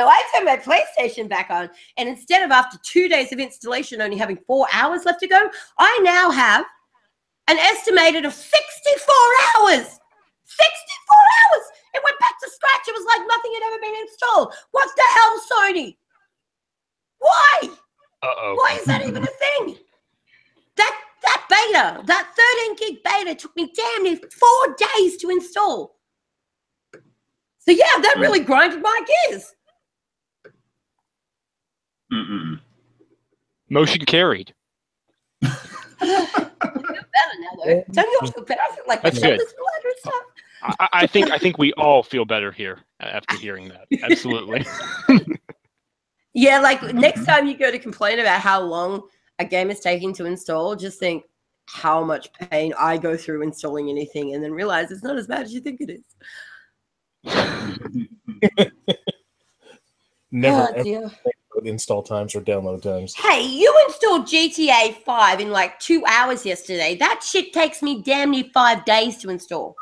I turned my PlayStation back on, and instead of after 2 days of installation only having 4 hours left to go, I now have an estimated of 64 hours. 64 hours. It went back to scratch. It was like nothing had ever been installed. What the hell, Sony? Why? Uh-oh. Why is that even a thing? That beta, that 13 gig beta took me damn near 4 days to install. So yeah, that really grinded my gears. Mm-mm. Motion carried. I feel better now, though. Don't you all feel better? I feel like my That's good. shoulders flatter and stuff. I think we all feel better here after hearing that. Absolutely. Yeah, like next time you go to complain about how long a game is taking to install, just think how much pain I go through installing anything and then realize it's not as bad as you think it is. Never Oh, dear. ever install times or download times. Hey, you installed GTA 5 in like 2 hours yesterday. That shit takes me damn near 5 days to install.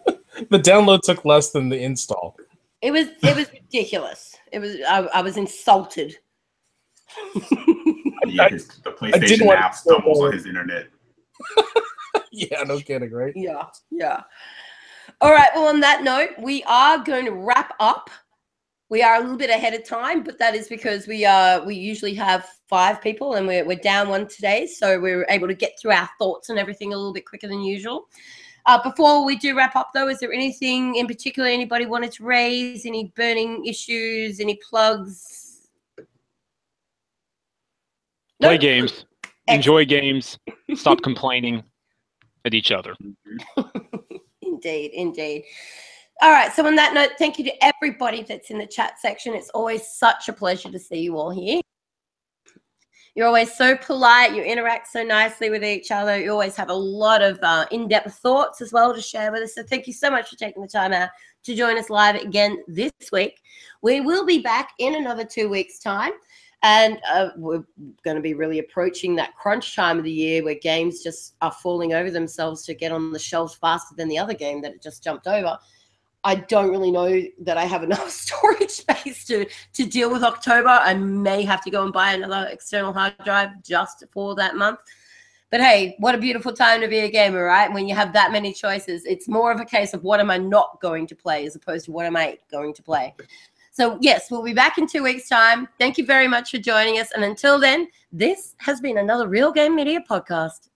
The download took less than the install. It was ridiculous. It was I was insulted. Yeah, the PlayStation app stumbles on his internet. Yeah, no kidding, right? Yeah. All right, well, on that note, we are going to wrap up. We are a little bit ahead of time, but that is because we usually have 5 people and we're down 1 today, so we're able to get through our thoughts and everything a little bit quicker than usual. Before we do wrap up, though, is there anything in particular anybody wanted to raise? Any burning issues? Any plugs? Play games. Enjoy games. Stop complaining at each other. Indeed. All right. So on that note, thank you to everybody that's in the chat section. It's always such a pleasure to see you all here. You're always so polite. You interact so nicely with each other. You always have a lot of in-depth thoughts as well to share with us. So thank you so much for taking the time out to join us live again this week. We will be back in another 2 weeks' time. And we're going to be really approaching that crunch time of the year where games just are falling over themselves to get on the shelves faster than the other game that it just jumped over. I don't really know that I have enough storage space to deal with October. I may have to go and buy another external hard drive just for that month. But hey, what a beautiful time to be a gamer, right? When you have that many choices, it's more of a case of what am I not going to play as opposed to what am I going to play. So yes, we'll be back in 2 weeks' time. Thank you very much for joining us. And until then, this has been another Real Game Media podcast.